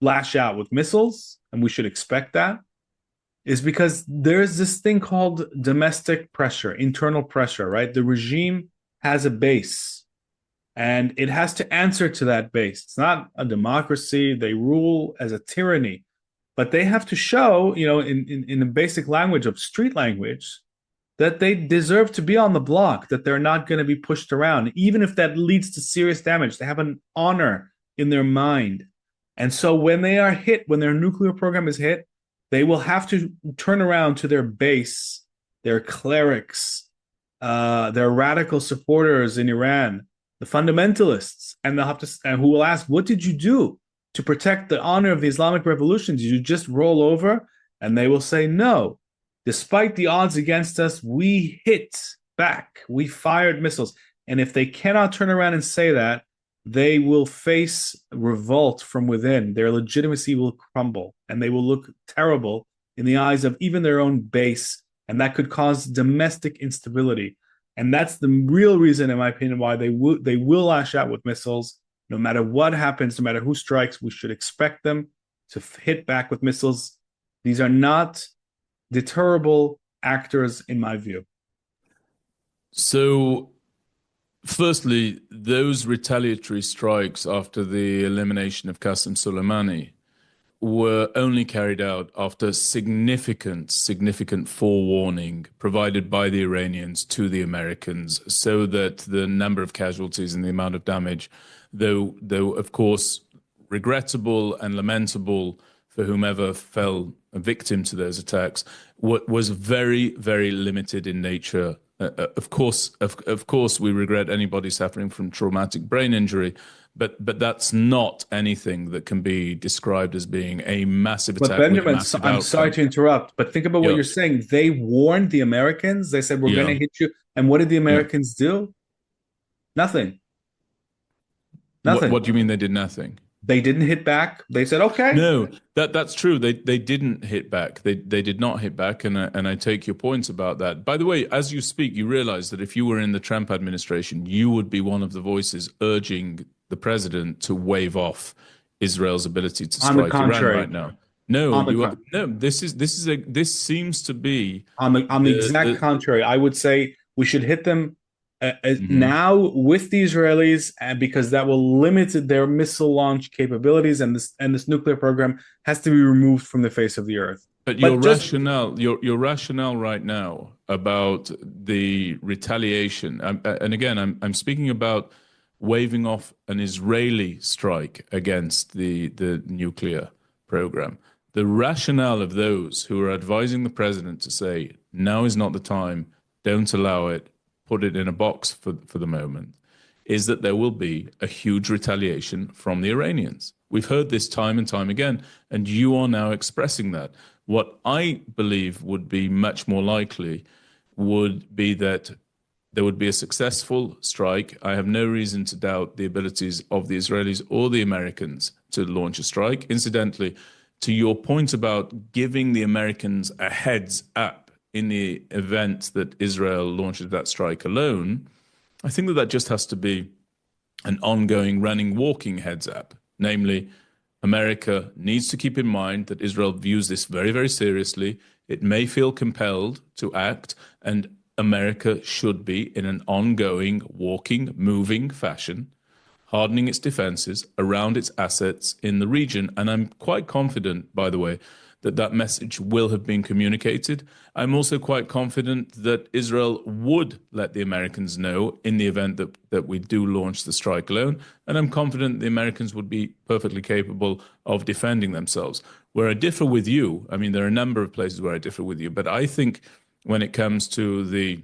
lash out with missiles, and we should expect that, is because there's this thing called domestic pressure, internal pressure, right? The regime has a base and it has to answer to that base. It's not a democracy. They rule as a tyranny, but they have to show, in the basic language of street language, that they deserve to be on the block, that they're not going to be pushed around, even if that leads to serious damage. They have an honor in their mind. And so when they are hit, when their nuclear program is hit, they will have to turn around to their base, their clerics, their radical supporters in Iran, the fundamentalists, and they'll have to, and who will ask, "What did you do to protect the honor of the Islamic Revolution? Did you just roll over?" And they will say, "No. Despite the odds against us, we hit back. We fired missiles." And if they cannot turn around and say that, they will face revolt from within. Their legitimacy will crumble, and they will look terrible in the eyes of even their own base, and that could cause domestic instability. And that's the real reason, in my opinion, why they will lash out with missiles. No matter what happens, no matter who strikes, we should expect them to hit back with missiles. These are not deterrable actors, in my view. So, firstly, those retaliatory strikes after the elimination of Qasem Soleimani were only carried out after significant forewarning provided by the Iranians to the Americans, so that the number of casualties and the amount of damage, though of course regrettable and lamentable for whomever fell a victim to those attacks, was very, very limited in nature. Of course, we regret anybody suffering from traumatic brain injury, but that's not anything that can be described as being a massive attack. But Benjamin, I'm sorry to interrupt, but think about what you're saying. They warned the Americans. They said, "We're going to hit you." And what did the Americans do? Nothing. Nothing. What do you mean they did nothing? They didn't hit back. They said, "Okay." No, that's true. They didn't hit back. They did not hit back, and I take your points about that. By the way, as you speak, you realize that if you were in the Trump administration, you would be one of the voices urging the president to waive off Israel's ability to strike Iran right now. No, this seems to be on the exact contrary. I would say we should hit them now with the Israelis, because that will limit their missile launch capabilities, and this nuclear program has to be removed from the face of the earth. But your rationale right now about the retaliation, and again, I'm speaking about waving off an Israeli strike against the nuclear program. The rationale of those who are advising the president to say, now is not the time, don't allow it, put it in a box for the moment, is that there will be a huge retaliation from the Iranians. We've heard this time and time again, and you are now expressing that. What I believe would be much more likely would be that there would be a successful strike. I have no reason to doubt the abilities of the Israelis or the Americans to launch a strike. Incidentally, to your point about giving the Americans a heads up in the event that Israel launches that strike alone, I think that just has to be an ongoing, running, walking heads up. Namely, America needs to keep in mind that Israel views this very, very seriously. It may feel compelled to act, and America should be in an ongoing, walking, moving fashion, hardening its defenses around its assets in the region. And I'm quite confident, by the way, that that message will have been communicated. I'm also quite confident that Israel would let the Americans know in the event that we do launch the strike alone. And I'm confident the Americans would be perfectly capable of defending themselves. Where I differ with you, I mean, there are a number of places where I differ with you, but I think when it comes to the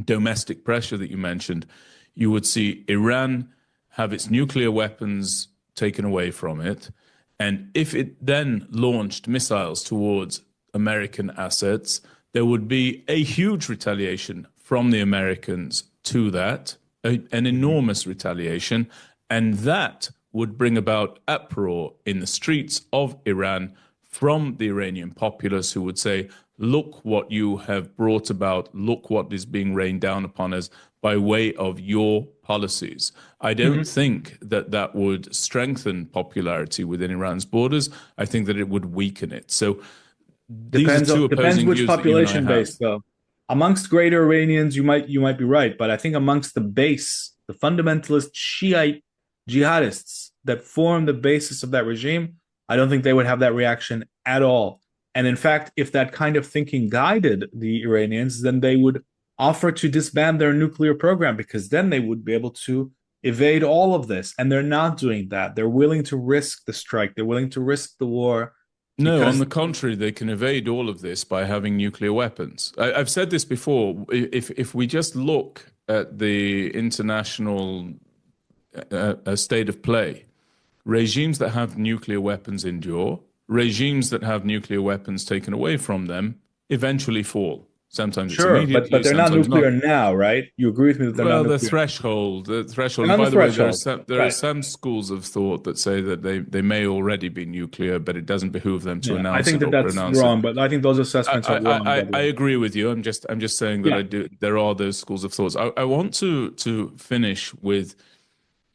domestic pressure that you mentioned, you would see Iran have its nuclear weapons taken away from it. And if it then launched missiles towards American assets, there would be a huge retaliation from the Americans to that, an enormous retaliation. And that would bring about uproar in the streets of Iran from the Iranian populace, who would say, look what you have brought about, look what is being rained down upon us by way of your policies. I don't think that that would strengthen popularity within Iran's borders. I think that it would weaken it. So these are two opposing which views that you and I population have. base, though. Amongst greater Iranians, you might be right, but I think amongst the base, the fundamentalist Shiite jihadists that form the basis of that regime, I don't think they would have that reaction at all. And in fact, if that kind of thinking guided the Iranians, then they would offer to disband their nuclear program, because then they would be able to evade all of this. And they're not doing that. They're willing to risk the strike. They're willing to risk the war. No, on the contrary, they can evade all of this by having nuclear weapons. I've said this before. If we just look at the international state of play, regimes that have nuclear weapons endure. Regimes that have nuclear weapons taken away from them eventually fall. Sometimes it's immediately, but they're not nuclear not. now, right? You agree with me that they're not nuclear? The threshold. And by the way, there are some schools of thought that say that they may already be nuclear, but it doesn't behoove them to announce it. I think that's wrong, but I think those assessments are wrong. I agree with you. I'm just saying that there are those schools of thoughts. I want to finish with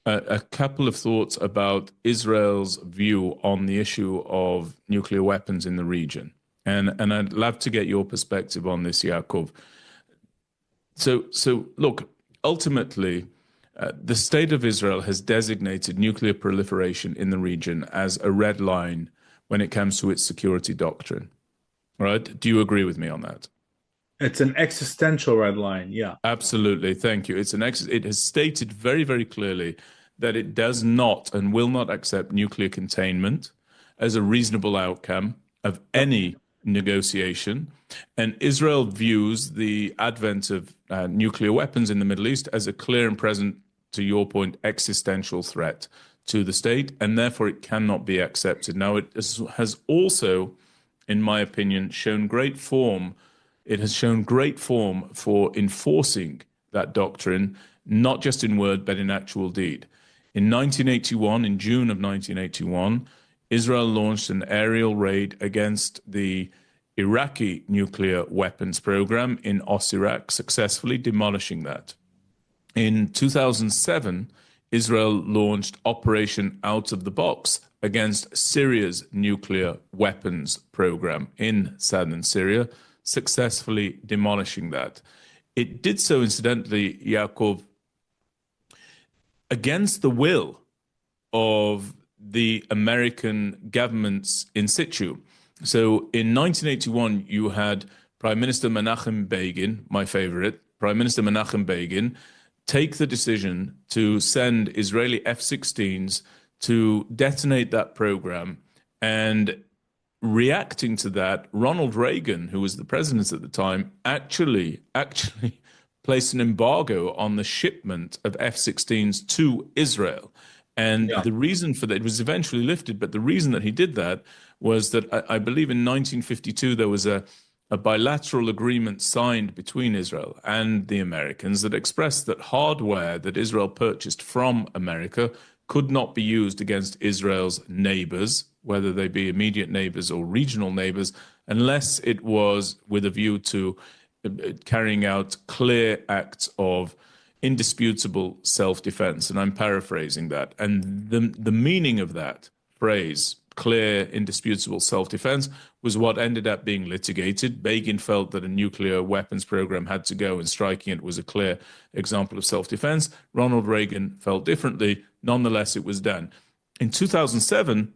a couple of thoughts about Israel's view on the issue of nuclear weapons in the region. And I'd love to get your perspective on this, Yaakov. So look, ultimately, the state of Israel has designated nuclear proliferation in the region as a red line when it comes to its security doctrine. Right? Do you agree with me on that? It's an existential red line, yeah. Absolutely, thank you. It has stated very, very clearly that it does not and will not accept nuclear containment as a reasonable outcome of any negotiation. And Israel views the advent of nuclear weapons in the Middle East as a clear and present, to your point, existential threat to the state, and therefore it cannot be accepted. Now, it has also, in my opinion, shown great form. It has shown great form for enforcing that doctrine, not just in word, but in actual deed. In 1981, in June of 1981, Israel launched an aerial raid against the Iraqi nuclear weapons program in Iraq, successfully demolishing that. In 2007, Israel launched Operation Out of the Box against Syria's nuclear weapons program in southern Syria, successfully demolishing that. It did so, incidentally, Yaakov, against the will of the American governments in situ. So in 1981, you had Prime Minister Menachem Begin, my favorite, Prime Minister Menachem Begin, take the decision to send Israeli F-16s to detonate that program. And reacting to that, Ronald Reagan, who was the president at the time, actually placed an embargo on the shipment of F-16s to Israel. And the reason for that, it was eventually lifted, but the reason that he did that was that I believe in 1952 there was a bilateral agreement signed between Israel and the Americans that expressed that hardware that Israel purchased from America could not be used against Israel's neighbors, whether they be immediate neighbors or regional neighbors, unless it was with a view to carrying out clear acts of indisputable self-defense. And I'm paraphrasing that. And the meaning of that phrase, clear, indisputable self-defense, was what ended up being litigated. Begin felt that a nuclear weapons program had to go, and striking it was a clear example of self-defense. Ronald Reagan felt differently. Nonetheless, it was done. In 2007,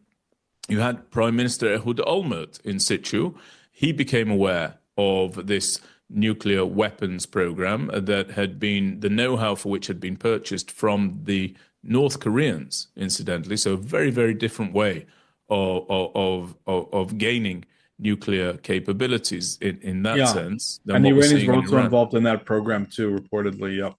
You had Prime Minister Ehud Olmert in situ. He became aware of this nuclear weapons program that had been the know-how for which had been purchased from the North Koreans, incidentally. So a very, very different way of gaining nuclear capabilities in that Yeah. sense than And the what we're Iranians seeing were in also Iran. involved in that program too, reportedly. Yep.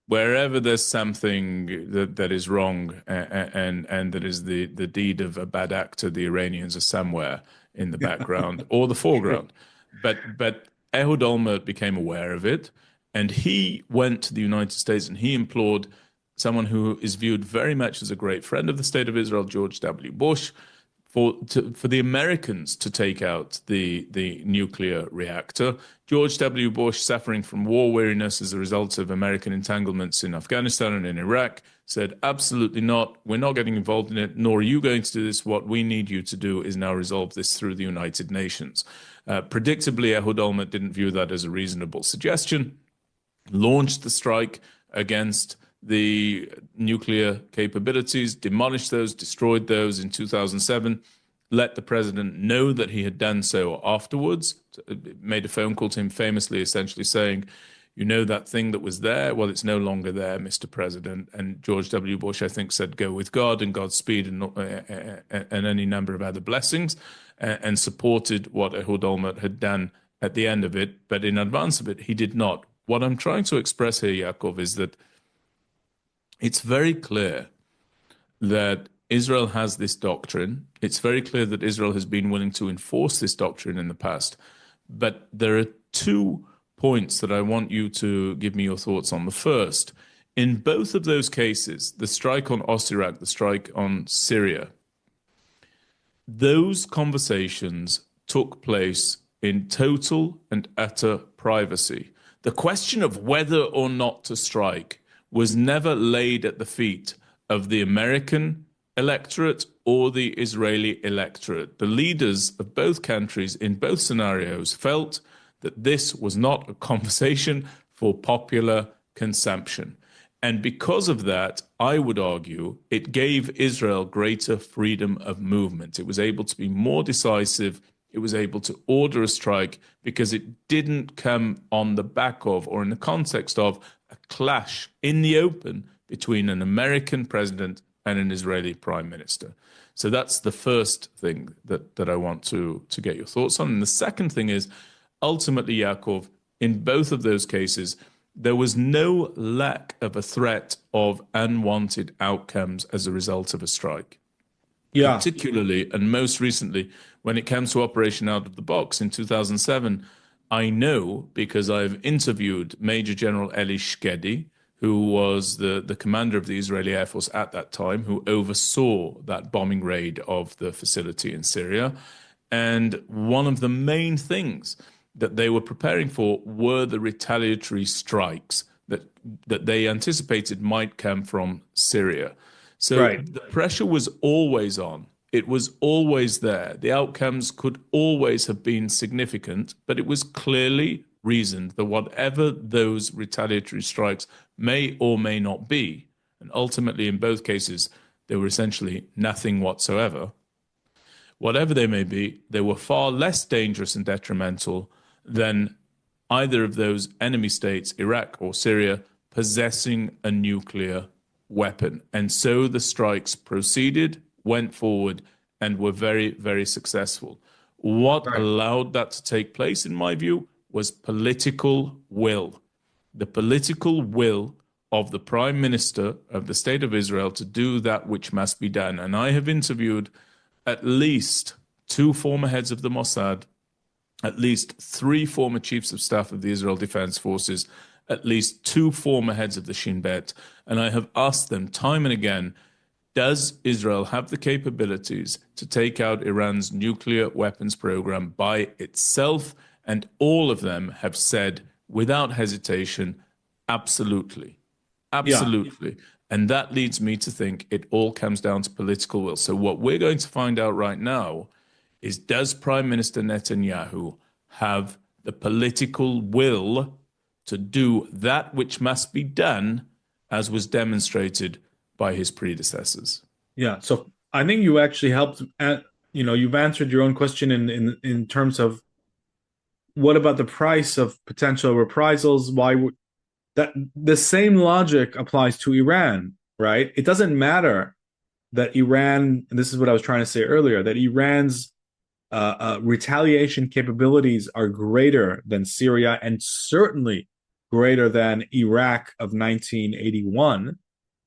Wherever there's something that is wrong and that is the deed of a bad actor, the Iranians are somewhere in the background or the True. foreground. But Ehud Olmert became aware of it, and he went to the United States and he implored someone who is viewed very much as a great friend of the state of Israel, George W. Bush, for the Americans to take out the nuclear reactor. George W. Bush, suffering from war weariness as a result of American entanglements in Afghanistan and in Iraq, said, absolutely not. We're not getting involved in it, nor are you going to do this. What we need you to do is now resolve this through the United Nations. Predictably, Ehud Olmert didn't view that as a reasonable suggestion, launched the strike against the nuclear capabilities, demolished those, destroyed those in 2007, let the president know that he had done so afterwards, made a phone call to him famously, essentially saying, you know that thing that was there? Well, it's no longer there, Mr. President. And George W. Bush, I think, said, go with God and Godspeed and any number of other blessings, and supported what Ehud Olmert had done at the end of it. But in advance of it, he did not. What I'm trying to express here, Yaakov, is that it's very clear that Israel has this doctrine. It's very clear that Israel has been willing to enforce this doctrine in the past. But there are 2 points that I want you to give me your thoughts on. The first, in both of those cases, the strike on Iraq, the strike on Syria, those conversations took place in total and utter privacy. The question of whether or not to strike was never laid at the feet of the American electorate or the Israeli electorate. The leaders of both countries in both scenarios felt that this was not a conversation for popular consumption. And because of that, I would argue it gave Israel greater freedom of movement. It was able to be more decisive. It was able to order a strike because it didn't come on the back of or in the context of a clash in the open between an American president and an Israeli prime minister. So that's the first thing that I want to get your thoughts on. And the second thing is, ultimately, Yaakov, in both of those cases, there was no lack of a threat of unwanted outcomes as a result of a strike. Yeah. Particularly, and most recently, when it comes to Operation Out of the Box in 2007, I know because I've interviewed Major General Eli Shkedi, who was the commander of the Israeli Air Force at that time, who oversaw that bombing raid of the facility in Syria. And one of the main things that they were preparing for were the retaliatory strikes that they anticipated might come from Syria. So Right. the pressure was always on. It was always there. The outcomes could always have been significant, but it was clearly reasoned that whatever those retaliatory strikes may or may not be, and ultimately in both cases, they were essentially nothing whatsoever. Whatever they may be, they were far less dangerous and detrimental than either of those enemy states, Iraq or Syria, possessing a nuclear weapon. And so the strikes proceeded, went forward, and were very, very successful. What Right. allowed that to take place, in my view, was political will. The political will of the Prime Minister of the State of Israel to do that which must be done. And I have interviewed at least 2 former heads of the Mossad, at least 3 former chiefs of staff of the Israel Defense Forces, at least 2 former heads of the Shin Bet, and I have asked them time and again, does Israel have the capabilities to take out Iran's nuclear weapons program by itself? And all of them have said, without hesitation, absolutely. Absolutely. Yeah. And that leads me to think it all comes down to political will. So what we're going to find out right now is, does Prime Minister Netanyahu have the political will to do that which must be done, as was demonstrated by his predecessors? Yeah. So I think you actually helped you've answered your own question in terms of what about the price of potential reprisals? Why would that the same logic applies to Iran, right? It doesn't matter that Iran, and this is what I was trying to say earlier, that Iran's retaliation capabilities are greater than Syria and certainly greater than Iraq of 1981.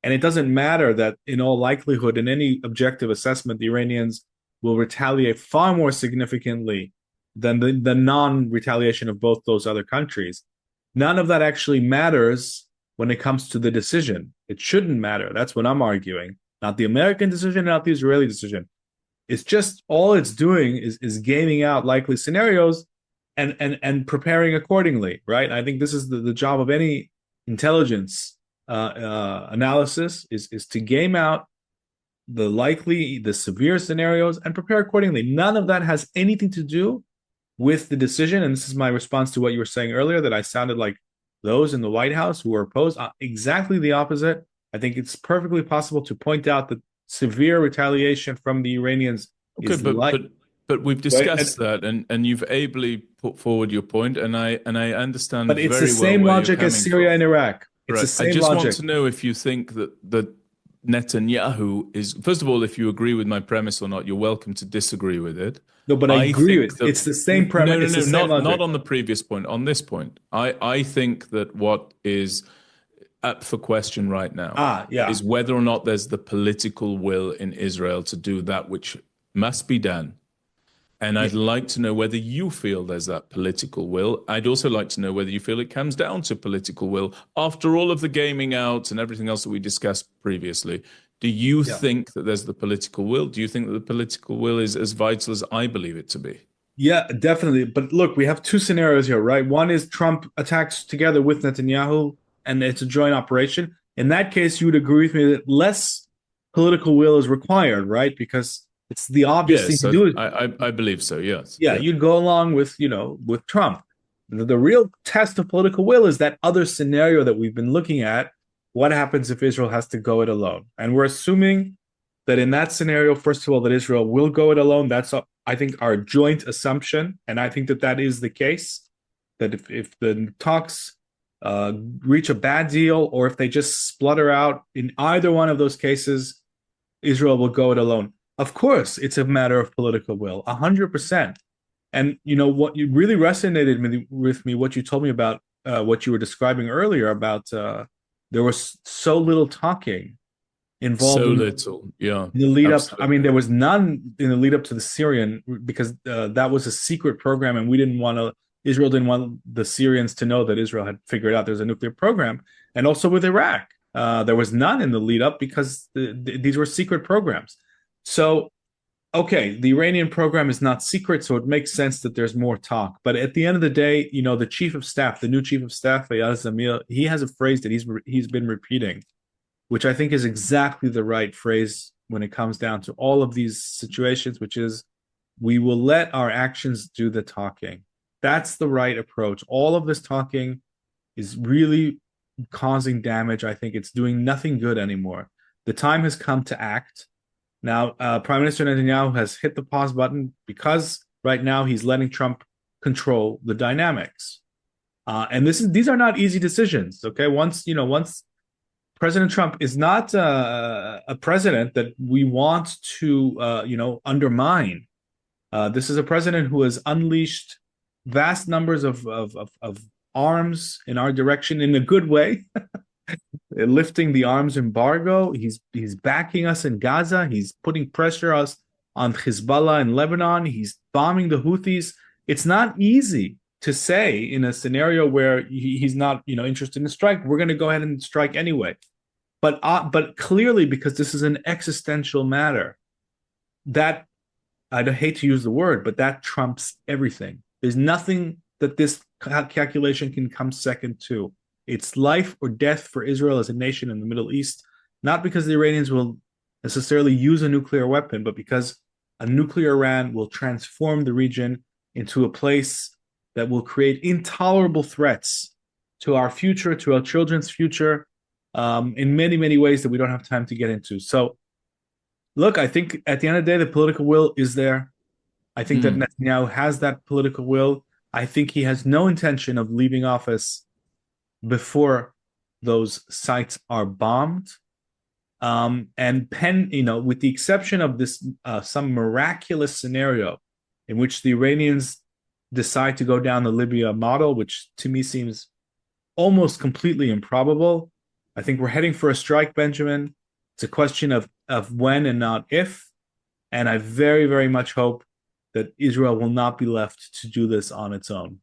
And it doesn't matter that, in all likelihood, in any objective assessment, the Iranians will retaliate far more significantly than the non-retaliation of both those other countries. None of that actually matters when it comes to the decision. It shouldn't matter. That's what I'm arguing. Not the American decision, not the Israeli decision. It's just all it's doing is gaming out likely scenarios and preparing accordingly, right? I think this is the job of any intelligence analysis is to game out the severe scenarios and prepare accordingly. None of that has anything to do with the decision. And this is my response to what you were saying earlier, that I sounded like those in the White House who were opposed. Exactly the opposite. I think it's perfectly possible to point out that severe retaliation from the Iranians Okay, but we've discussed that, and you've ably put forward your point, and I understand. But it's very the same well logic as Syria and Iraq. It's the same I just logic. want to know if you think that Netanyahu is, first of all, if you agree with my premise or not. You're welcome to disagree with it. No, but I agree with it. It's the same premise. No, not on the previous point. On this point, I think that what is up for question right now is whether or not there's the political will in Israel to do that which must be done. And I'd like to know whether you feel there's that political will. I'd also like to know whether you feel it comes down to political will after all of the gaming out and everything else that we discussed previously. Do you think that there's the political will? Do you think that the political will is as vital as I believe it to be? Yeah, definitely. But look, we have two scenarios here, right? One is Trump attacks together with Netanyahu, and it's a joint operation. In that case, you would agree with me that less political will is required, right? Because it's the obvious thing to do. I believe so, yes. Yeah, you'd go along with Trump. The real test of political will is that other scenario that we've been looking at. What happens if Israel has to go it alone? And we're assuming that in that scenario, first of all, that Israel will go it alone. That's, I think, our joint assumption. And I think that is the case, that if the talks reach a bad deal, or if they just splutter out, in either one of those cases, Israel will go it alone. Of course, it's a matter of political will, 100%. And what you really resonated with me, what you told me about what you were describing earlier about there was so little talking involved. So little, yeah. In the lead up, I mean, there was none in the lead up to the Syrian, because that was a secret program, and Israel didn't want the Syrians to know that Israel had figured out there's a nuclear program. And also with Iraq, there was none in the lead up because these were secret programs. So, okay, the Iranian program is not secret, so it makes sense that there's more talk. But at the end of the day, the chief of staff, the new chief of staff, Eyal Zamir, he has a phrase that he's been repeating, which I think is exactly the right phrase when it comes down to all of these situations, which is, we will let our actions do the talking. That's the right approach. All of this talking is really causing damage. I think it's doing nothing good anymore. The time has come to act. Now, Prime Minister Netanyahu has hit the pause button because right now he's letting Trump control the dynamics. And these are not easy decisions. Okay, once President Trump is not a president that we want to undermine. This is a president who has unleashed vast numbers of arms in our direction in a good way. Lifting the arms embargo. He's backing us in Gaza. He's putting pressure on Hezbollah in Lebanon. He's bombing the Houthis. It's not easy to say in a scenario where he's not interested in a strike, we're going to go ahead and strike anyway. But clearly, because this is an existential matter, that, I hate to use the word, but that trumps everything. There's nothing that this calculation can come second to. It's life or death for Israel as a nation in the Middle East, not because the Iranians will necessarily use a nuclear weapon, but because a nuclear Iran will transform the region into a place that will create intolerable threats to our future, to our children's future, in many, many ways that we don't have time to get into. So Look, I think at the end of the day, the political will is there. I think that Hmm. Netanyahu has that political will. I think he has no intention of leaving office before those sites are bombed. With the exception of this, some miraculous scenario in which the Iranians decide to go down the Libya model, which to me seems almost completely improbable. I think we're heading for a strike, Benjamin. It's a question of when and not if. And I very, very much hope that Israel will not be left to do this on its own.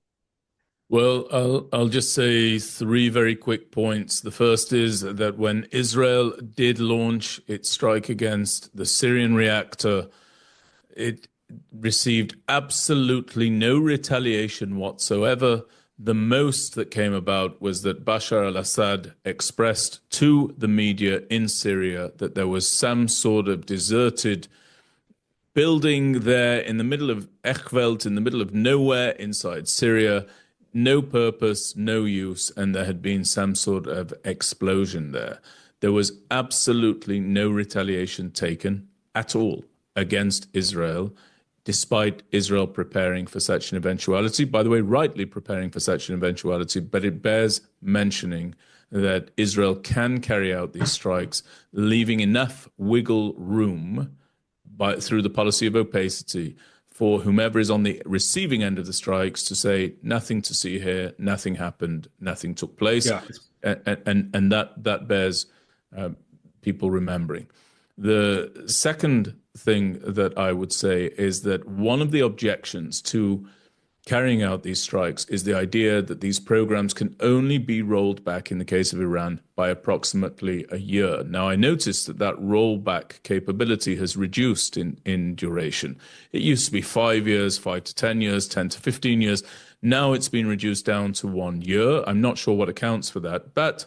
Well, I'll just say three very quick points. The first is that when Israel did launch its strike against the Syrian reactor, it received absolutely no retaliation whatsoever. The most that came about was that Bashar al-Assad expressed to the media in Syria that there was some sort of deserted building there in the middle of Echvelt, in the middle of nowhere inside Syria, no purpose, no use, and there had been some sort of explosion there. There was absolutely no retaliation taken at all against Israel, despite Israel preparing for such an eventuality. By the way, rightly preparing for such an eventuality, but it bears mentioning that Israel can carry out these strikes, leaving enough wiggle room through the policy of opacity for whomever is on the receiving end of the strikes to say nothing to see here, nothing happened, nothing took place, Yeah. and that bears people remembering. The second thing that I would say is that one of the objections to carrying out these strikes is the idea that these programs can only be rolled back in the case of Iran by approximately a year. Now, I noticed that rollback capability has reduced in duration. It used to be 5 years, 5 to 10 years, 10 to 15 years. Now it's been reduced down to 1 year. I'm not sure what accounts for that, but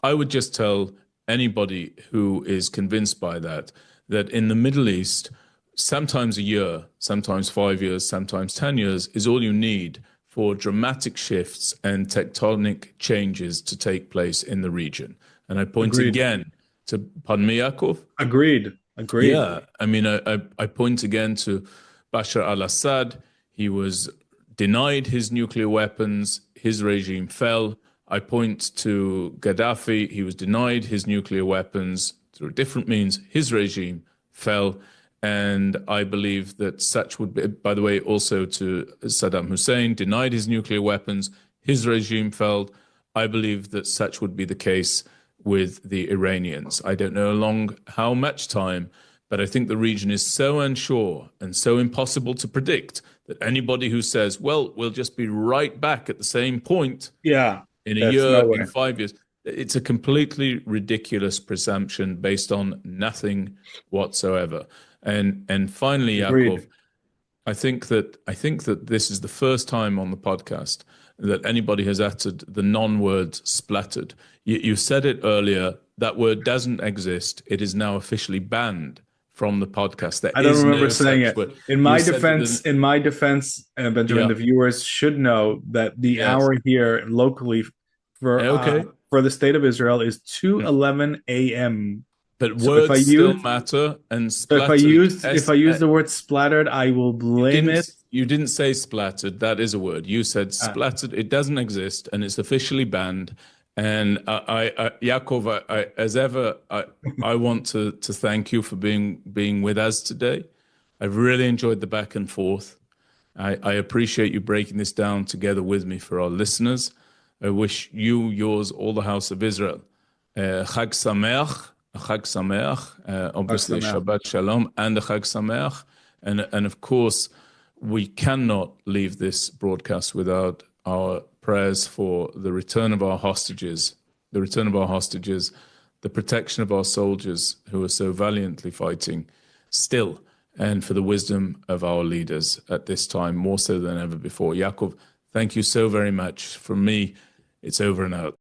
I would just tell anybody who is convinced by that in the Middle East, sometimes a year, sometimes 5 years, sometimes 10 years is all you need for dramatic shifts and tectonic changes to take place in the region. And I point Agreed. again to, pardon me, Yaakov? Agreed. Yeah, I mean, I point again to Bashar al-Assad. He was denied his nuclear weapons. His regime fell. I point to Gaddafi. He was denied his nuclear weapons through different means. His regime fell. And I believe that such would be, by the way, also to Saddam Hussein, denied his nuclear weapons. His regime fell. I believe that such would be the case with the Iranians. I don't know along how much time, but I think the region is so unsure and so impossible to predict that anybody who says, well, we'll just be right back at the same point Yeah, in a that's year, no in way. 5 years, it's a completely ridiculous presumption based on nothing whatsoever. And finally, Agreed. Yaakov, I think that this is the first time on the podcast that anybody has uttered the non-word splattered. You said it earlier. That word doesn't exist. It is now officially banned from the podcast. There I don't is remember no saying such it. word. In You my said that defense, Benjamin, yeah, the viewers should know that the yes, hour here locally okay. for the state of Israel is 2:11 a.m. But So if I words still use matter, and so splattered. if I use the word splattered, I will You blame didn't it. you didn't say splattered. That is a word. You said Uh, splattered. It doesn't exist, and it's officially banned. And Yaakov, as ever, I want to thank you for being with us today. I've really enjoyed the back and forth. I appreciate you breaking this down together with me for our listeners. I wish you, yours, all the house of Israel, Chag Sameach, obviously Shabbat Shalom and a Chag Sameach. And of course, we cannot leave this broadcast without our prayers for the return of our hostages, the protection of our soldiers who are so valiantly fighting still, and for the wisdom of our leaders at this time, more so than ever before. Yaakov, thank you so very much. From me, it's over and out.